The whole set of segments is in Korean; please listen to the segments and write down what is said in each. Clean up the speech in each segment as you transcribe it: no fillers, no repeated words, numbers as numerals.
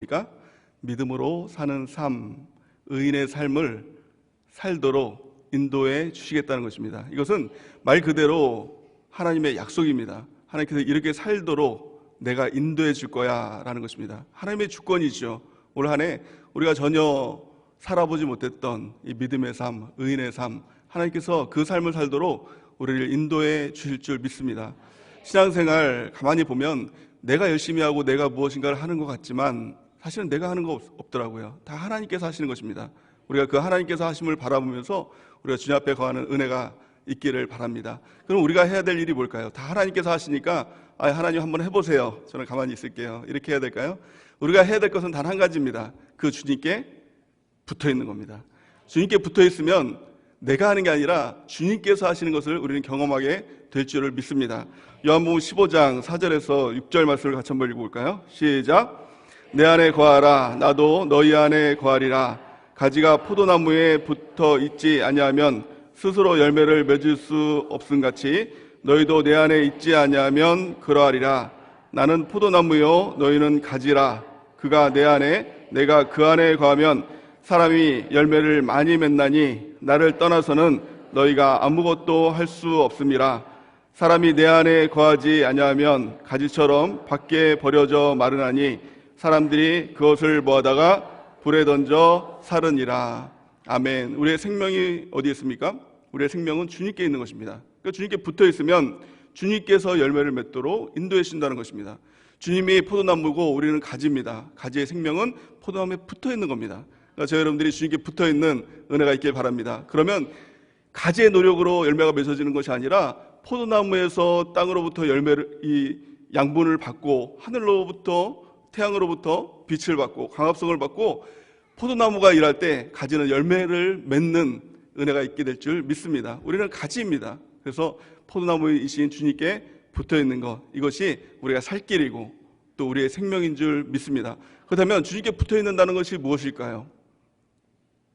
그러니까 믿음으로 사는 삶, 의인의 삶을 살도록 인도해 주시겠다는 것입니다. 이것은 말 그대로 하나님의 약속입니다. 하나님께서 이렇게 살도록 내가 인도해 줄 거야 라는 것입니다. 하나님의 주권이죠. 올 한 해 우리가 전혀 살아보지 못했던 이 믿음의 삶, 의인의 삶, 하나님께서 그 삶을 살도록 우리를 인도해 주실 줄 믿습니다. 신앙생활 가만히 보면 내가 열심히 하고 내가 무엇인가를 하는 것 같지만 사실은 내가 하는 거 없더라고요. 다 하나님께서 하시는 것입니다. 우리가 그 하나님께서 하심을 바라보면서 우리가 주님 앞에 거하는 은혜가 있기를 바랍니다. 그럼 우리가 해야 될 일이 뭘까요? 다 하나님께서 하시니까 하나님 한번 해보세요. 저는 가만히 있을게요. 이렇게 해야 될까요? 우리가 해야 될 것은 단 한 가지입니다. 그 주님께 붙어 있는 겁니다. 주님께 붙어 있으면 내가 하는 게 아니라 주님께서 하시는 것을 우리는 경험하게 될 줄을 믿습니다. 요한복음 15장 4절에서 6절 말씀을 같이 한번 읽어볼까요? 시작. 내 안에 거하라. 나도 너희 안에 거하리라. 가지가 포도나무에 붙어 있지 아니하면 스스로 열매를 맺을 수 없음같이 너희도 내 안에 있지 아니하면 그러하리라. 나는 포도나무요 너희는 가지라. 그가 내 안에 내가 그 안에 거하면 사람이 열매를 많이 맺나니 나를 떠나서는 너희가 아무것도 할 수 없음이라. 사람이 내 안에 거하지 아니하면 가지처럼 밖에 버려져 마르나니 사람들이 그것을 모아다가 불에 던져 사르니라. 아멘. 우리의 생명이 어디에 있습니까? 우리의 생명은 주님께 있는 것입니다. 그러니까 주님께 붙어 있으면 주님께서 열매를 맺도록 인도해 주신다는 것입니다. 주님이 포도나무고 우리는 가지입니다. 가지의 생명은 포도나무에 붙어 있는 겁니다. 그러니까 저희 여러분들이 주님께 붙어 있는 은혜가 있길 바랍니다. 그러면 가지의 노력으로 열매가 맺어지는 것이 아니라 포도나무에서 땅으로부터 열매를 이 양분을 받고 하늘로부터 태양으로부터 빛을 받고 광합성을 받고 포도나무가 일할 때 가지는 열매를 맺는 은혜가 있게 될 줄 믿습니다. 우리는 가지입니다. 그래서 포도나무이신 주님께 붙어있는 것, 이것이 우리가 살 길이고 또 우리의 생명인 줄 믿습니다. 그렇다면 주님께 붙어있는다는 것이 무엇일까요?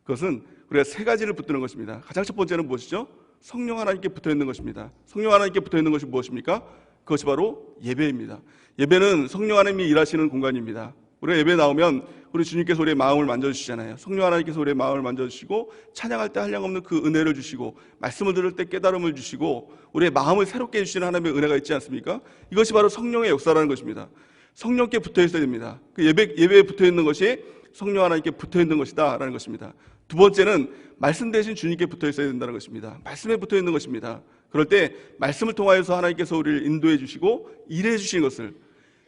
그것은 우리가 세 가지를 붙드는 것입니다. 가장 첫 번째는 무엇이죠? 성령 하나님께 붙어있는 것입니다. 성령 하나님께 붙어있는 것이 무엇입니까? 그것이 바로 예배입니다. 예배는 성령 하나님이 일하시는 공간입니다. 우리가 예배 나오면 우리 주님께서 우리의 마음을 만져주시잖아요. 성령 하나님께서 우리의 마음을 만져주시고 찬양할 때 한량없는 그 은혜를 주시고 말씀을 들을 때 깨달음을 주시고 우리의 마음을 새롭게 해주시는 하나님의 은혜가 있지 않습니까? 이것이 바로 성령의 역사라는 것입니다. 성령께 붙어 있어야 됩니다. 그 예배에 붙어 있는 것이 성령 하나님께 붙어 있는 것이다 라는 것입니다. 두 번째는 말씀 대신 주님께 붙어 있어야 된다는 것입니다. 말씀에 붙어 있는 것입니다. 그럴 때 말씀을 통하여서 하나님께서 우리를 인도해 주시고 일해 주시는 것을,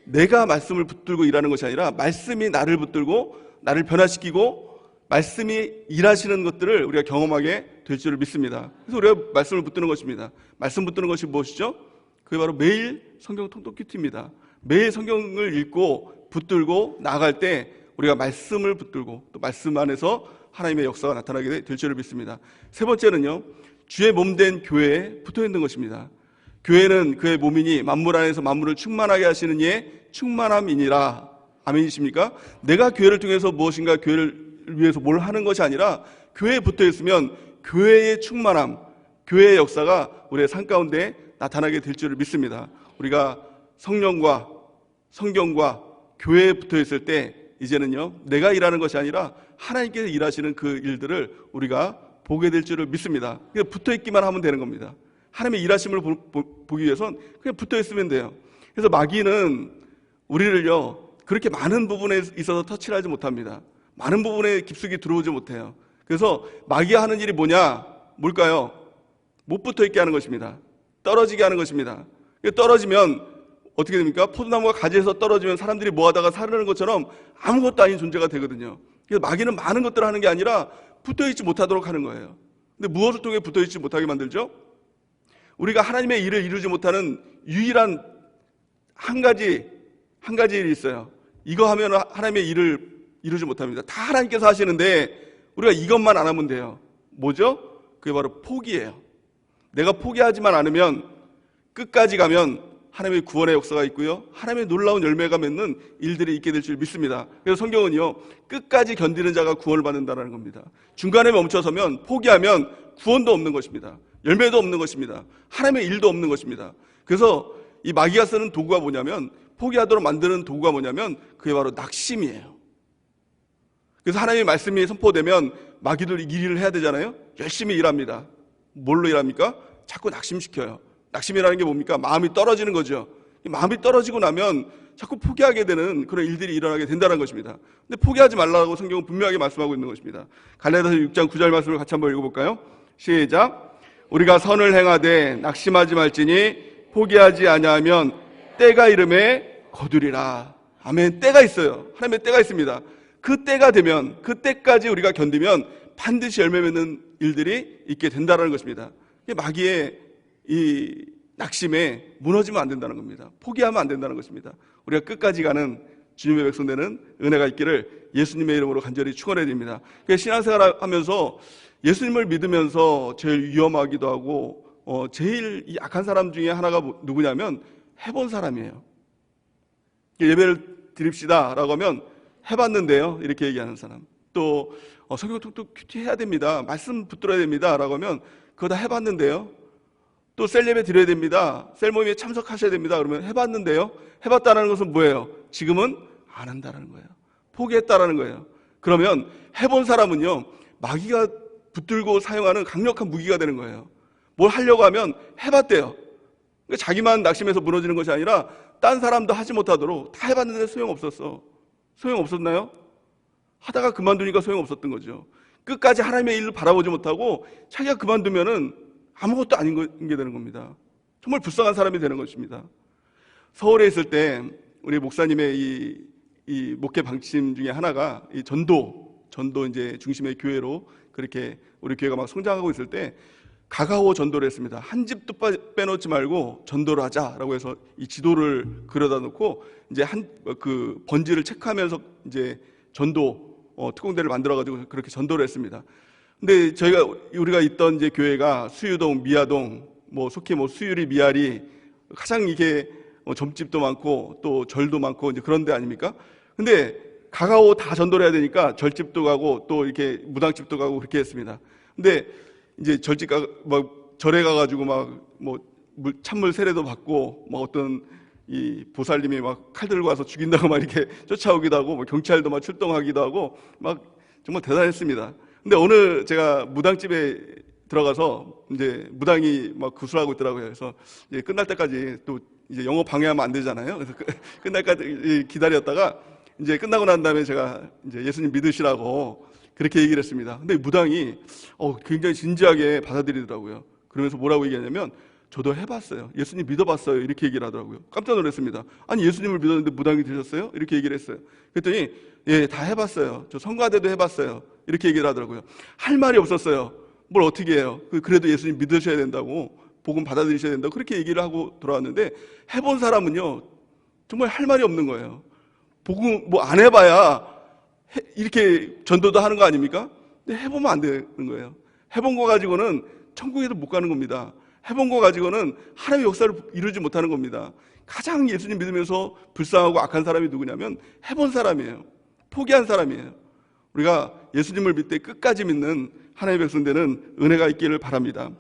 내가 말씀을 붙들고 일하는 것이 아니라 말씀이 나를 붙들고 나를 변화시키고 말씀이 일하시는 것들을 우리가 경험하게 될 줄을 믿습니다. 그래서 우리가 말씀을 붙드는 것입니다. 말씀 붙드는 것이 무엇이죠? 그게 바로 매일 성경 통독 큐티입니다. 매일 성경을 읽고 붙들고 나아갈 때 우리가 말씀을 붙들고 또 말씀 안에서 하나님의 역사가 나타나게 될 줄을 믿습니다. 세 번째는요, 주의 몸된 교회에 붙어있는 것입니다. 교회는 그의 몸이니 만물 안에서 만물을 충만하게 하시는 이의 충만함이니라. 아멘이십니까? 내가 교회를 통해서 무엇인가 교회를 위해서 뭘 하는 것이 아니라 교회에 붙어있으면 교회의 충만함, 교회의 역사가 우리의 삶 가운데 나타나게 될 줄을 믿습니다. 우리가 성령과 성경과 교회에 붙어있을 때 이제는요, 내가 일하는 것이 아니라 하나님께서 일하시는 그 일들을 우리가 보게 될 줄을 믿습니다. 그냥 붙어있기만 하면 되는 겁니다. 하나님의 일하심을 보기 위해선 그냥 붙어있으면 돼요. 그래서 마귀는 우리를요, 그렇게 많은 부분에 있어서 터치를 하지 못합니다. 많은 부분에 깊숙이 들어오지 못해요. 그래서 마귀가 하는 일이 뭘까요? 못 붙어있게 하는 것입니다. 떨어지게 하는 것입니다. 떨어지면 어떻게 됩니까? 포도나무가 가지에서 떨어지면 사람들이 모아다가 사르는 것처럼 아무것도 아닌 존재가 되거든요. 그래서 마귀는 많은 것들을 하는 게 아니라 붙어있지 못하도록 하는 거예요. 근데 무엇을 통해 붙어있지 못하게 만들죠? 우리가 하나님의 일을 이루지 못하는 유일한 한 가지 일이 있어요. 이거 하면 하나님의 일을 이루지 못합니다. 다 하나님께서 하시는데 우리가 이것만 안 하면 돼요. 뭐죠? 그게 바로 포기예요. 내가 포기하지만 않으면 끝까지 가면 하나님의 구원의 역사가 있고요, 하나님의 놀라운 열매가 맺는 일들이 있게 될 줄 믿습니다. 그래서 성경은요, 끝까지 견디는 자가 구원을 받는다는 겁니다. 중간에 멈춰서면, 포기하면 구원도 없는 것입니다. 열매도 없는 것입니다. 하나님의 일도 없는 것입니다. 그래서 이 마귀가 쓰는 도구가 뭐냐면, 포기하도록 만드는 도구가 뭐냐면 그게 바로 낙심이에요. 그래서 하나님의 말씀이 선포되면 마귀들 일을 해야 되잖아요. 열심히 일합니다. 뭘로 일합니까? 자꾸 낙심시켜요. 낙심이라는 게 뭡니까? 마음이 떨어지는 거죠. 마음이 떨어지고 나면 자꾸 포기하게 되는 그런 일들이 일어나게 된다는 것입니다. 근데 포기하지 말라고 성경은 분명하게 말씀하고 있는 것입니다. 갈라디아서 6장 9절 말씀을 같이 한번 읽어볼까요? 시작. 우리가 선을 행하되 낙심하지 말지니 포기하지 아니하면 때가 이름에 거두리라. 아멘. 때가 있어요. 하나님의 때가 있습니다. 그 때가 되면, 그 때까지 우리가 견디면 반드시 열매 맺는 일들이 있게 된다는 것입니다. 마귀의 이 낙심에 무너지면 안 된다는 겁니다. 포기하면 안 된다는 것입니다. 우리가 끝까지 가는 주님의 백성 되는 은혜가 있기를 예수님의 이름으로 간절히 축원해 드립니다. 신앙생활 하면서 예수님을 믿으면서 제일 위험하기도 하고 제일 약한 사람 중에 하나가 누구냐면 해본 사람이에요. 예배를 드립시다 라고 하면 해봤는데요 이렇게 얘기하는 사람, 또 성경 톡톡 큐티 해야 됩니다, 말씀 붙들어야 됩니다 라고 하면 그거 다 해봤는데요, 또 셀예배 드려야 됩니다, 셀모임에 참석하셔야 됩니다 그러면 해봤는데요, 해봤다는 것은 뭐예요? 지금은 안 한다는 거예요. 포기했다라는 거예요. 그러면 해본 사람은요 마귀가 붙들고 사용하는 강력한 무기가 되는 거예요. 뭘 하려고 하면 해봤대요. 그러니까 자기만 낙심해서 무너지는 것이 아니라 딴 사람도 하지 못하도록 다 해봤는데 소용없었어. 소용없었나요? 하다가 그만두니까 소용없었던 거죠. 끝까지 하나님의 일을 바라보지 못하고 자기가 그만두면은 아무것도 아닌 게 되는 겁니다. 정말 불쌍한 사람이 되는 것입니다. 서울에 있을 때 우리 목사님의 이 목회 방침 중에 하나가 이 전도 이제 중심의 교회로 그렇게 우리 교회가 막 성장하고 있을 때 가가오 전도를 했습니다. 한 집도 빼놓지 말고 전도를 하자라고 해서 이 지도를 그려다 놓고 이제 그 번지를 체크하면서 이제 전도 특공대를 만들어 가지고 그렇게 전도를 했습니다. 근데 우리가 있던 이제 교회가 수유동, 미아동, 속히 수유리, 미아리 가장 이게 점집도 많고 또 절도 많고 이제 그런 데 아닙니까? 근데 가가오 다 전도를 해야 되니까 절집도 가고 또 이렇게 무당집도 가고 그렇게 했습니다. 근데 이제 절집 절에 가가지고 찬물 세례도 받고 어떤 이 보살님이 칼 들고 와서 죽인다고 이렇게 쫓아오기도 하고 경찰도 출동하기도 하고 정말 대단했습니다. 근데 오늘 제가 무당집에 들어가서 이제 무당이 구술하고 있더라고요. 그래서 이제 끝날 때까지 또 이제 영업 방해하면 안 되잖아요. 그래서 끝날 때까지 기다렸다가 이제 끝나고 난 다음에 제가 이제 예수님 믿으시라고 그렇게 얘기를 했습니다. 근데 무당이 굉장히 진지하게 받아들이더라고요. 그러면서 뭐라고 얘기하냐면 저도 해봤어요. 예수님 믿어봤어요. 이렇게 얘기를 하더라고요. 깜짝 놀랐습니다. 아니 예수님을 믿었는데 무당이 되셨어요? 이렇게 얘기를 했어요. 그랬더니 예, 다 해봤어요. 저 성가대도 해봤어요. 이렇게 얘기를 하더라고요. 할 말이 없었어요. 뭘 어떻게 해요? 그래도 예수님 믿으셔야 된다고, 복음 받아들이셔야 된다고 그렇게 얘기를 하고 돌아왔는데 해본 사람은요 정말 할 말이 없는 거예요. 복음 안 해봐야 이렇게 전도도 하는 거 아닙니까? 근데 해보면 안 되는 거예요. 해본 거 가지고는 천국에도 못 가는 겁니다. 해본 거 가지고는 하나님의 역사를 이루지 못하는 겁니다. 가장 예수님 믿으면서 불쌍하고 악한 사람이 누구냐면 해본 사람이에요. 포기한 사람이에요. 우리가 예수님을 믿되 끝까지 믿는 하나님의 백성 되는 은혜가 있기를 바랍니다.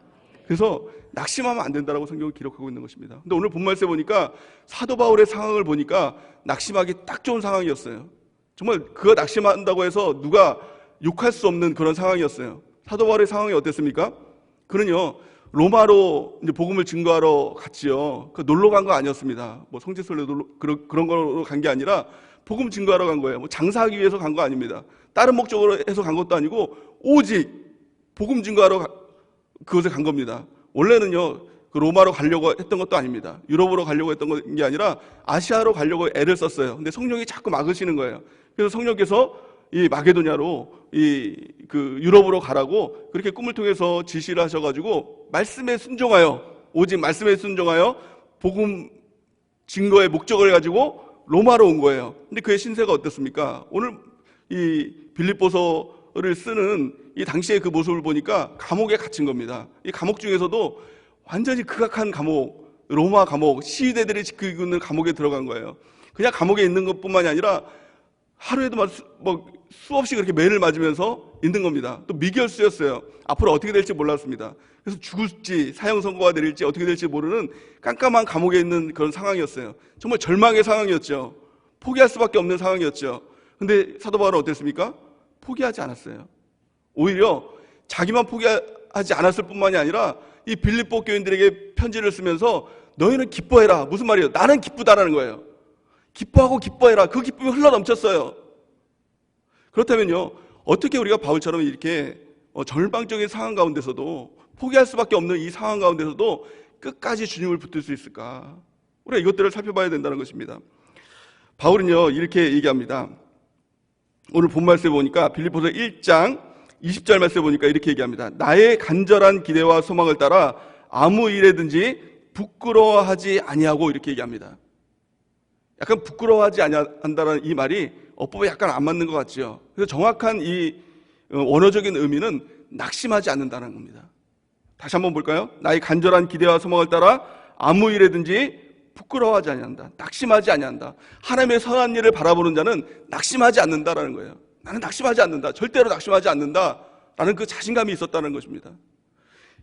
그래서 낙심하면 안 된다라고 성경을 기록하고 있는 것입니다. 근데 오늘 본말씀에 보니까 사도 바울의 상황을 보니까 낙심하기 딱 좋은 상황이었어요. 정말 그가 낙심한다고 해서 누가 욕할 수 없는 그런 상황이었어요. 사도 바울의 상황이 어땠습니까? 그는요 로마로 이제 복음을 증거하러 갔지요. 놀러 간 거 아니었습니다. 성지순례 그런 거로 간 게 아니라 복음 증거하러 간 거예요. 장사하기 위해서 간 거 아닙니다. 다른 목적으로 해서 간 것도 아니고 오직 복음 증거하러 그곳에 간 겁니다. 원래는요 로마로 가려고 했던 것도 아닙니다. 유럽으로 가려고 했던 게 아니라 아시아로 가려고 애를 썼어요. 근데 성령이 자꾸 막으시는 거예요. 그래서 성령께서 이 마게도냐로 유럽으로 가라고 그렇게 꿈을 통해서 지시를 하셔가지고 말씀에 순종하여, 오직 말씀에 순종하여 복음 증거의 목적을 가지고 로마로 온 거예요. 근데 그의 신세가 어땠습니까? 오늘 이 빌립보서를 쓰는 이 당시의 그 모습을 보니까 감옥에 갇힌 겁니다. 이 감옥 중에서도 완전히 극악한 감옥, 로마 감옥, 시위대들이 지키고 있는 감옥에 들어간 거예요. 그냥 감옥에 있는 것뿐만이 아니라 하루에도 수없이 그렇게 매를 맞으면서 있는 겁니다. 또 미결수였어요. 앞으로 어떻게 될지 몰랐습니다. 그래서 죽을지 사형 선고가 내릴지 어떻게 될지 모르는 깜깜한 감옥에 있는 그런 상황이었어요. 정말 절망의 상황이었죠. 포기할 수밖에 없는 상황이었죠. 근데 사도 바울은 어땠습니까? 포기하지 않았어요. 오히려 자기만 포기하지 않았을 뿐만이 아니라 이 빌립보 교인들에게 편지를 쓰면서 너희는 기뻐해라. 무슨 말이에요? 나는 기쁘다라는 거예요. 기뻐하고 기뻐해라. 그 기쁨이 흘러넘쳤어요. 그렇다면요, 어떻게 우리가 바울처럼 이렇게 절망적인 상황 가운데서도, 포기할 수밖에 없는 이 상황 가운데서도 끝까지 주님을 붙들 수 있을까? 우리가 이것들을 살펴봐야 된다는 것입니다. 바울은요, 이렇게 얘기합니다. 오늘 본 말씀에 보니까 빌립보서 1장 20절 말씀에 보니까 이렇게 얘기합니다. 나의 간절한 기대와 소망을 따라 아무 일에든지 부끄러워하지 아니하고, 이렇게 얘기합니다. 약간 부끄러워하지 아니한다는 이 말이 어법에 약간 안 맞는 것 같죠. 그래서 정확한 이 원어적인 의미는 낙심하지 않는다는 겁니다. 다시 한번 볼까요? 나의 간절한 기대와 소망을 따라 아무 일에든지 부끄러워하지 아니한다. 낙심하지 아니한다. 하나님의 선한 일을 바라보는 자는 낙심하지 않는다라는 거예요. 나는 낙심하지 않는다. 절대로 낙심하지 않는다라는 그 자신감이 있었다는 것입니다.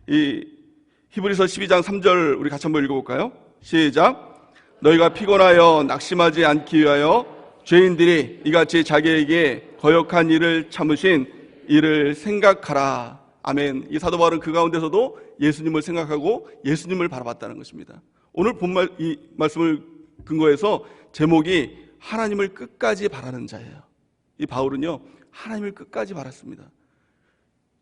이 히브리서 12장 3절 우리 같이 한번 읽어볼까요? 시작. 너희가 피곤하여 낙심하지 않기 위하여 죄인들이 이같이 자기에게 거역한 일을 참으신 이를 생각하라. 아멘. 이 사도 바울은 그 가운데서도 예수님을 생각하고 예수님을 바라봤다는 것입니다. 오늘 본 이 말씀을 근거해서 제목이 하나님을 끝까지 바라는 자예요. 이 바울은요, 하나님을 끝까지 바랐습니다.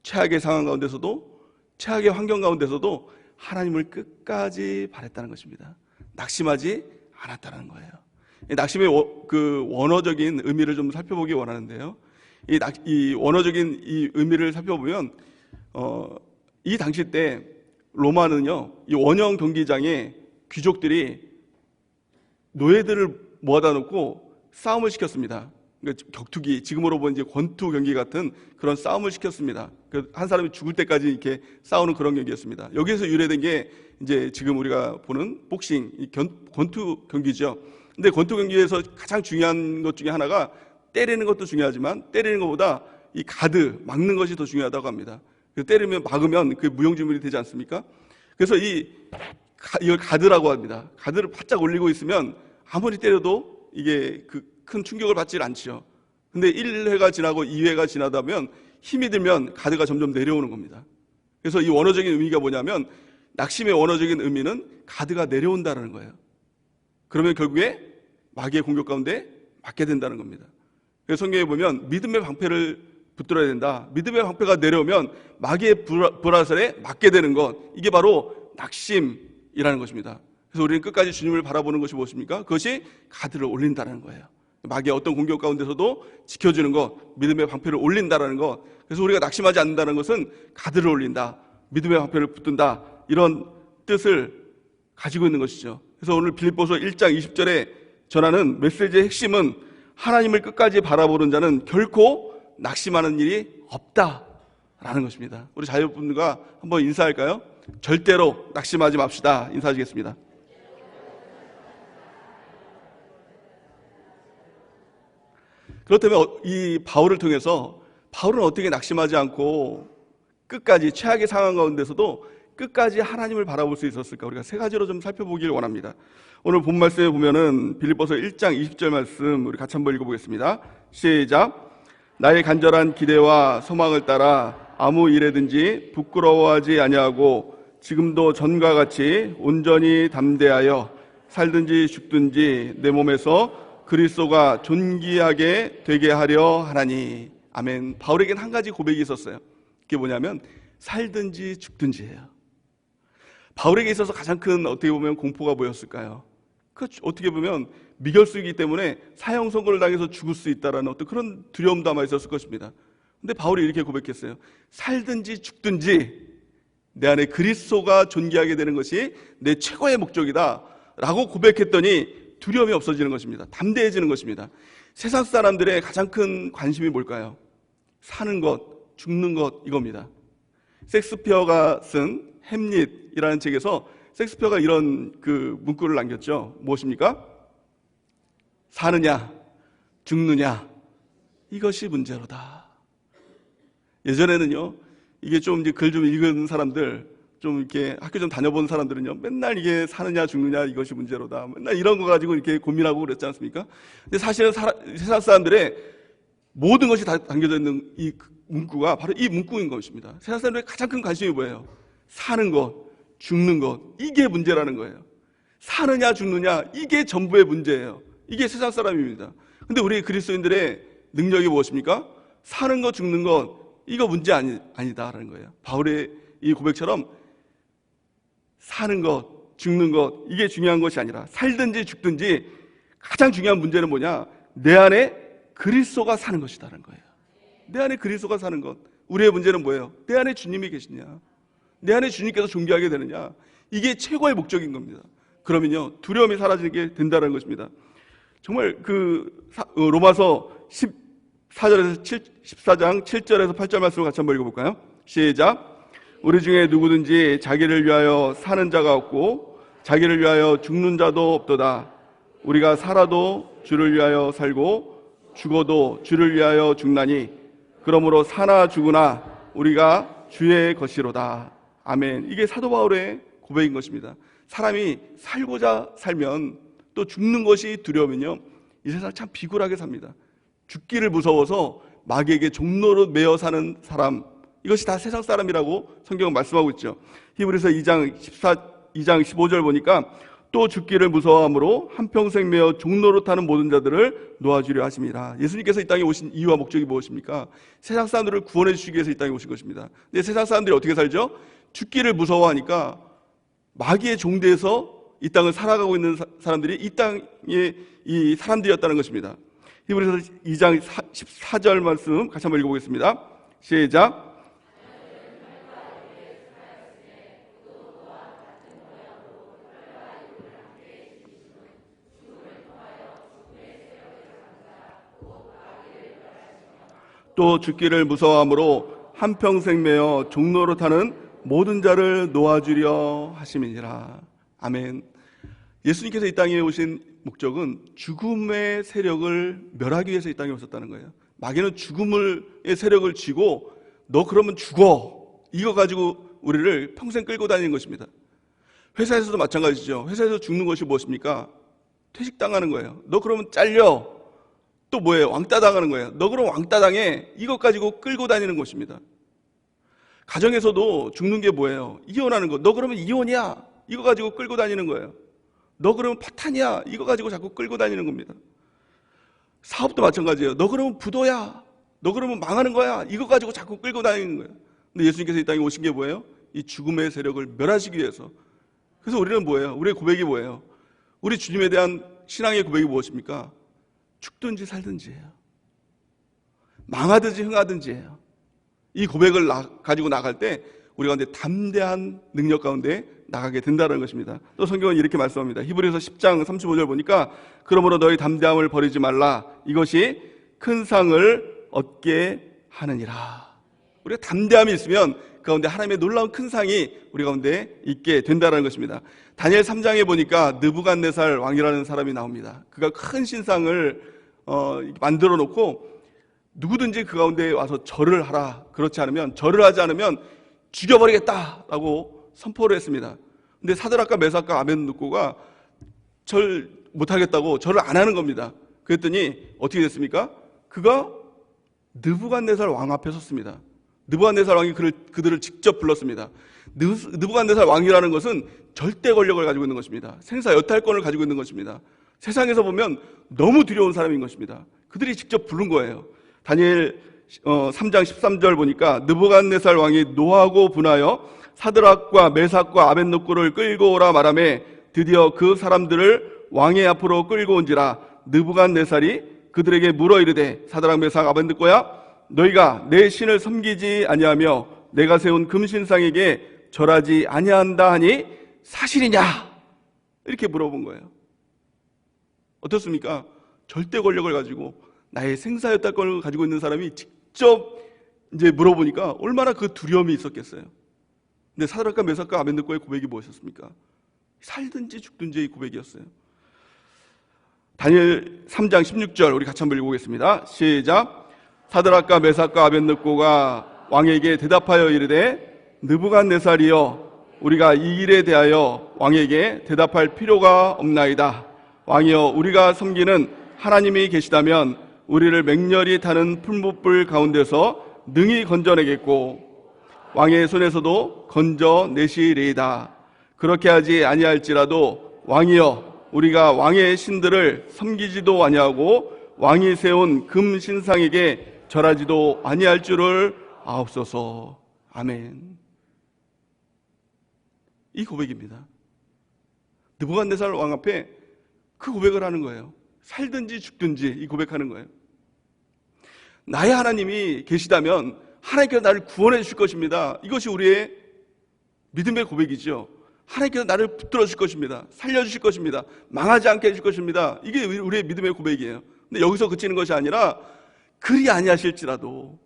최악의 상황 가운데서도, 최악의 환경 가운데서도 하나님을 끝까지 바랐다는 것입니다. 낙심하지 않았다는 거예요. 낙심의 그 원어적인 의미를 좀 살펴보기 원하는데요. 이 원어적인 이 의미를 살펴보면, 이 당시 때 로마는요, 이 원형 경기장에 귀족들이 노예들을 모아다 놓고 싸움을 시켰습니다. 그러니까 격투기, 지금으로 보면 이제 권투 경기 같은 그런 싸움을 시켰습니다. 한 사람이 죽을 때까지 이렇게 싸우는 그런 경기였습니다. 여기에서 유래된 게 이제 지금 우리가 보는 복싱, 권투 경기죠. 근데 권투 경기에서 가장 중요한 것 중에 하나가 때리는 것도 중요하지만 때리는 것보다 이 가드, 막는 것이 더 중요하다고 합니다. 때리면, 막으면 그 무용지물이 되지 않습니까? 그래서 이걸 가드라고 합니다. 가드를 바짝 올리고 있으면 아무리 때려도 이게 그 큰 충격을 받질 않죠. 근데 1회가 지나고 2회가 지나다 보면 힘이 들면 가드가 점점 내려오는 겁니다. 그래서 이 원어적인 의미가 뭐냐면, 낙심의 원어적인 의미는 가드가 내려온다는 거예요. 그러면 결국에 마귀의 공격 가운데 맞게 된다는 겁니다. 그래서 성경에 보면 믿음의 방패를 붙들어야 된다. 믿음의 방패가 내려오면 마귀의 불화살에 맞게 되는 것, 이게 바로 낙심이라는 것입니다. 그래서 우리는 끝까지 주님을 바라보는 것이 무엇입니까? 그것이 가드를 올린다는 거예요. 마귀의 어떤 공격 가운데서도 지켜주는 것, 믿음의 방패를 올린다는 것. 그래서 우리가 낙심하지 않는다는 것은 가드를 올린다, 믿음의 방패를 붙든다, 이런 뜻을 가지고 있는 것이죠. 그래서 오늘 빌립보서 1장 20절에 전하는 메시지의 핵심은 하나님을 끝까지 바라보는 자는 결코 낙심하는 일이 없다라는 것입니다. 우리 자녀분들과 한번 인사할까요? 절대로 낙심하지 맙시다. 인사하시겠습니다. 그렇다면 이 바울을 통해서 바울은 어떻게 낙심하지 않고 끝까지, 최악의 상황 가운데서도 끝까지 하나님을 바라볼 수 있었을까? 우리가 세 가지로 좀 살펴보길 원합니다. 오늘 본 말씀에 보면은 빌립보서 1장 20절 말씀 우리 같이 한번 읽어보겠습니다. 시작. 나의 간절한 기대와 소망을 따라 아무 일에든지 부끄러워하지 아니하고 지금도 전과 같이 온전히 담대하여 살든지 죽든지 내 몸에서 그리스도가 존귀하게 되게 하려 하나니. 아멘. 바울에게는 한 가지 고백이 있었어요. 그게 뭐냐면 살든지 죽든지예요. 바울에게 있어서 가장 큰 어떻게 보면 공포가 뭐였을까요? 그 어떻게 보면 미결수이기 때문에 사형 선고를 당해서 죽을 수 있다라는 어떤 그런 두려움도 아마 있었을 것입니다. 근데 바울이 이렇게 고백했어요. 살든지 죽든지 내 안에 그리스도가 존귀하게 되는 것이 내 최고의 목적이다 라고 고백했더니 두려움이 없어지는 것입니다. 담대해지는 것입니다. 세상 사람들의 가장 큰 관심이 뭘까요? 사는 것, 죽는 것, 이겁니다. 섹스피어가 쓴 햄릿이라는 책에서 섹스피어가 이런 그 문구를 남겼죠. 무엇입니까? 사느냐, 죽느냐, 이것이 문제로다. 예전에는요, 이게 좀 이제 글 좀 읽은 사람들, 좀 이렇게 학교 좀 다녀본 사람들은요, 맨날 이게 사느냐 죽느냐 이것이 문제로다, 맨날 이런 거 가지고 이렇게 고민하고 그랬지 않습니까? 근데 사실은 세상 사람들의 모든 것이 다 담겨져 있는 이 문구가 바로 이 문구인 것입니다. 세상 사람들의 가장 큰 관심이 뭐예요? 사는 것, 죽는 것, 이게 문제라는 거예요. 사느냐 죽느냐, 이게 전부의 문제예요. 이게 세상 사람입니다. 근데 우리 그리스도인들의 능력이 무엇입니까? 사는 것, 죽는 것, 이거 문제 아니다라는 거예요. 바울의 이 고백처럼 사는 것, 죽는 것, 이게 중요한 것이 아니라 살든지 죽든지 가장 중요한 문제는 뭐냐? 내 안에 그리스도가 사는 것이다라는 거예요. 내 안에 그리스도가 사는 것. 우리의 문제는 뭐예요? 내 안에 주님이 계시냐? 내 안에 주님께서 존귀하게 되느냐? 이게 최고의 목적인 겁니다. 그러면요, 두려움이 사라지게 된다는 것입니다. 정말 로마서 14장 7절에서 8절 말씀을 같이 한번 읽어볼까요? 시작. 우리 중에 누구든지 자기를 위하여 사는 자가 없고 자기를 위하여 죽는 자도 없도다. 우리가 살아도 주를 위하여 살고 죽어도 주를 위하여 죽나니 그러므로 사나 죽으나 우리가 주의 것이로다. 아멘. 이게 사도 바울의 고백인 것입니다. 사람이 살고자 살면 또 죽는 것이 두려우면요, 이 세상 참 비굴하게 삽니다. 죽기를 무서워서 마귀에게 종로로 매어 사는 사람, 이것이 다 세상 사람이라고 성경은 말씀하고 있죠. 히브리서 2장 15절 보니까 또 죽기를 무서워함으로 한평생 매어 종로로 타는 모든 자들을 놓아주려 하심이라. 예수님께서 이 땅에 오신 이유와 목적이 무엇입니까? 세상 사람들을 구원해 주시기 위해서 이 땅에 오신 것입니다. 근데 세상 사람들이 어떻게 살죠? 죽기를 무서워하니까 마귀의 종대에서 이 땅을 살아가고 있는 사람들이 이 땅의 이 사람들이었다는 것입니다. 히브리서 2장 14절 말씀 같이 한번 읽어보겠습니다. 시작. 또 죽기를 무서워함으로 한평생 매어 종로로 타는 모든 자를 놓아주려 하심이니라. 아멘. 예수님께서 이 땅에 오신 목적은 죽음의 세력을 멸하기 위해서 이 땅에 오셨다는 거예요. 마귀는 죽음의 세력을 쥐고 너 그러면 죽어, 이거 가지고 우리를 평생 끌고 다니는 것입니다. 회사에서도 마찬가지죠. 회사에서 죽는 것이 무엇입니까? 퇴직당하는 거예요. 너 그러면 잘려. 또 뭐예요? 왕따 당하는 거예요. 너 그럼 왕따 당해. 이것 가지고 끌고 다니는 것입니다. 가정에서도 죽는 게 뭐예요? 이혼하는 거. 너 그러면 이혼이야. 이거 가지고 끌고 다니는 거예요. 너 그러면 파탄이야. 이거 가지고 자꾸 끌고 다니는 겁니다. 사업도 마찬가지예요. 너 그러면 부도야. 너 그러면 망하는 거야. 이거 가지고 자꾸 끌고 다니는 거예요. 근데 예수님께서 이 땅에 오신 게 뭐예요? 이 죽음의 세력을 멸하시기 위해서. 그래서 우리는 뭐예요? 우리의 고백이 뭐예요? 우리 주님에 대한 신앙의 고백이 무엇입니까? 죽든지 살든지예요. 망하든지 흥하든지예요. 이 고백을 가지고 나갈 때 우리 가운데 담대한 능력 가운데 나가게 된다는 것입니다. 또 성경은 이렇게 말씀합니다. 히브리서 10장 35절 보니까 그러므로 너희 담대함을 버리지 말라. 이것이 큰 상을 얻게 하느니라. 우리가 담대함이 있으면 그 가운데 하나님의 놀라운 큰 상이 우리 가운데 있게 된다는 것입니다. 다니엘 3장에 보니까 느부갓네살 왕이라는 사람이 나옵니다. 그가 큰 신상을 만들어 놓고 누구든지 그 가운데 와서 절을 하라. 그렇지 않으면, 절을 하지 않으면 죽여버리겠다라고 선포를 했습니다. 근데 사드락과 메삭과 아벤느고가 절 못하겠다고 절을 안 하는 겁니다. 그랬더니 어떻게 됐습니까? 그가 느부갓네살 왕 앞에 섰습니다. 느부갓네살 왕이 그들을 직접 불렀습니다. 느부갓네살 왕이라는 것은 절대 권력을 가지고 있는 것입니다. 생사 여탈권을 가지고 있는 것입니다. 세상에서 보면 너무 두려운 사람인 것입니다. 그들이 직접 부른 거예요. 다니엘 3장 13절 보니까 느부갓네살 왕이 노하고 분하여 사드락과 메삭과 아벤느고를 끌고 오라 말하매 드디어 그 사람들을 왕의 앞으로 끌고 온지라. 느부갓네살이 그들에게 물어 이르되 사드락 메삭 아벤느고야, 너희가 내 신을 섬기지 아니하며 내가 세운 금신상에게 절하지 아니한다 하니 사실이냐? 이렇게 물어본 거예요. 어떻습니까? 절대 권력을 가지고 나의 생사여탈권을 가지고 있는 사람이 직접 이제 물어보니까 얼마나 그 두려움이 있었겠어요. 근데 사드락과 메삭과 아벤느고의 고백이 무엇이었습니까? 살든지 죽든지의 고백이었어요. 다니엘 3장 16절 우리 같이 한번 읽어보겠습니다. 시작. 사드락과 메삭과 아벤느고가 왕에게 대답하여 이르되 느부갓네살이여, 우리가 이 일에 대하여 왕에게 대답할 필요가 없나이다. 왕이여, 우리가 섬기는 하나님이 계시다면 우리를 맹렬히 타는 풀무불 가운데서 능히 건져내겠고 왕의 손에서도 건져내시리이다. 그렇게 하지 아니할지라도 왕이여 우리가 왕의 신들을 섬기지도 아니하고 왕이 세운 금 신상에게 절하지도 아니할 줄을 아옵소서. 아멘. 이 고백입니다. 느부갓네살 왕 앞에 그 고백을 하는 거예요. 살든지 죽든지 이 고백하는 거예요. 나의 하나님이 계시다면 하나님께서 나를 구원해 주실 것입니다. 이것이 우리의 믿음의 고백이죠. 하나님께서 나를 붙들어 주실 것입니다. 살려주실 것입니다. 망하지 않게 해주실 것입니다. 이게 우리의 믿음의 고백이에요. 근데 여기서 그치는 것이 아니라 그리 아니하실지라도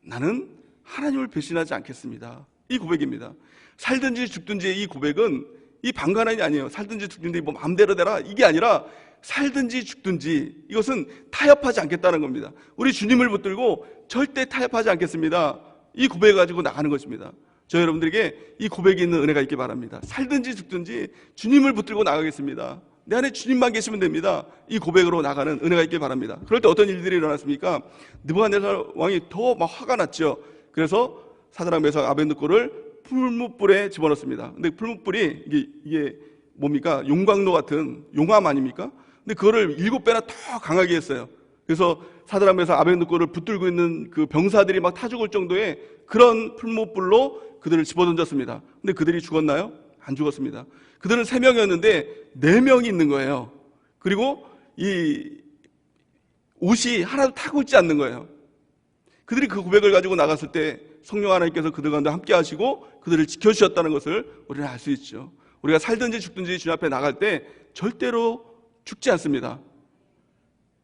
나는 하나님을 배신하지 않겠습니다. 이 고백입니다. 살든지 죽든지 이 고백은 이 방관한이 아니에요. 살든지 죽든지 뭐 마음대로 되라 이게 아니라 살든지 죽든지 이것은 타협하지 않겠다는 겁니다. 우리 주님을 붙들고 절대 타협하지 않겠습니다. 이 고백을 가지고 나가는 것입니다. 저 여러분들에게 이 고백이 있는 은혜가 있기 바랍니다. 살든지 죽든지 주님을 붙들고 나가겠습니다. 내 안에 주님만 계시면 됩니다. 이 고백으로 나가는 은혜가 있기 바랍니다. 그럴 때 어떤 일들이 일어났습니까? 느부갓네살 왕이 더 막 화가 났죠. 그래서 사드락 메삭 아벳느고를 풀무불에 집어넣습니다. 근데 풀무불이 이게 뭡니까? 용광로 같은 용암 아닙니까? 근데 그거를 7배나 더 강하게 했어요. 그래서 사드락 메삭 아벳느고를 붙들고 있는 그 병사들이 막 타 죽을 정도의 그런 풀무불로 그들을 집어던졌습니다. 근데 그들이 죽었나요? 안 죽었습니다. 그들은 3명이었는데 4명이 있는 거예요. 그리고 이 옷이 하나도 타고 있지 않는 거예요. 그들이 그 고백을 가지고 나갔을 때 성령 하나님께서 그들 가운데 함께 하시고 그들을 지켜주셨다는 것을 우리는 알 수 있죠. 우리가 살든지 죽든지 주님 앞에 나갈 때 절대로 죽지 않습니다.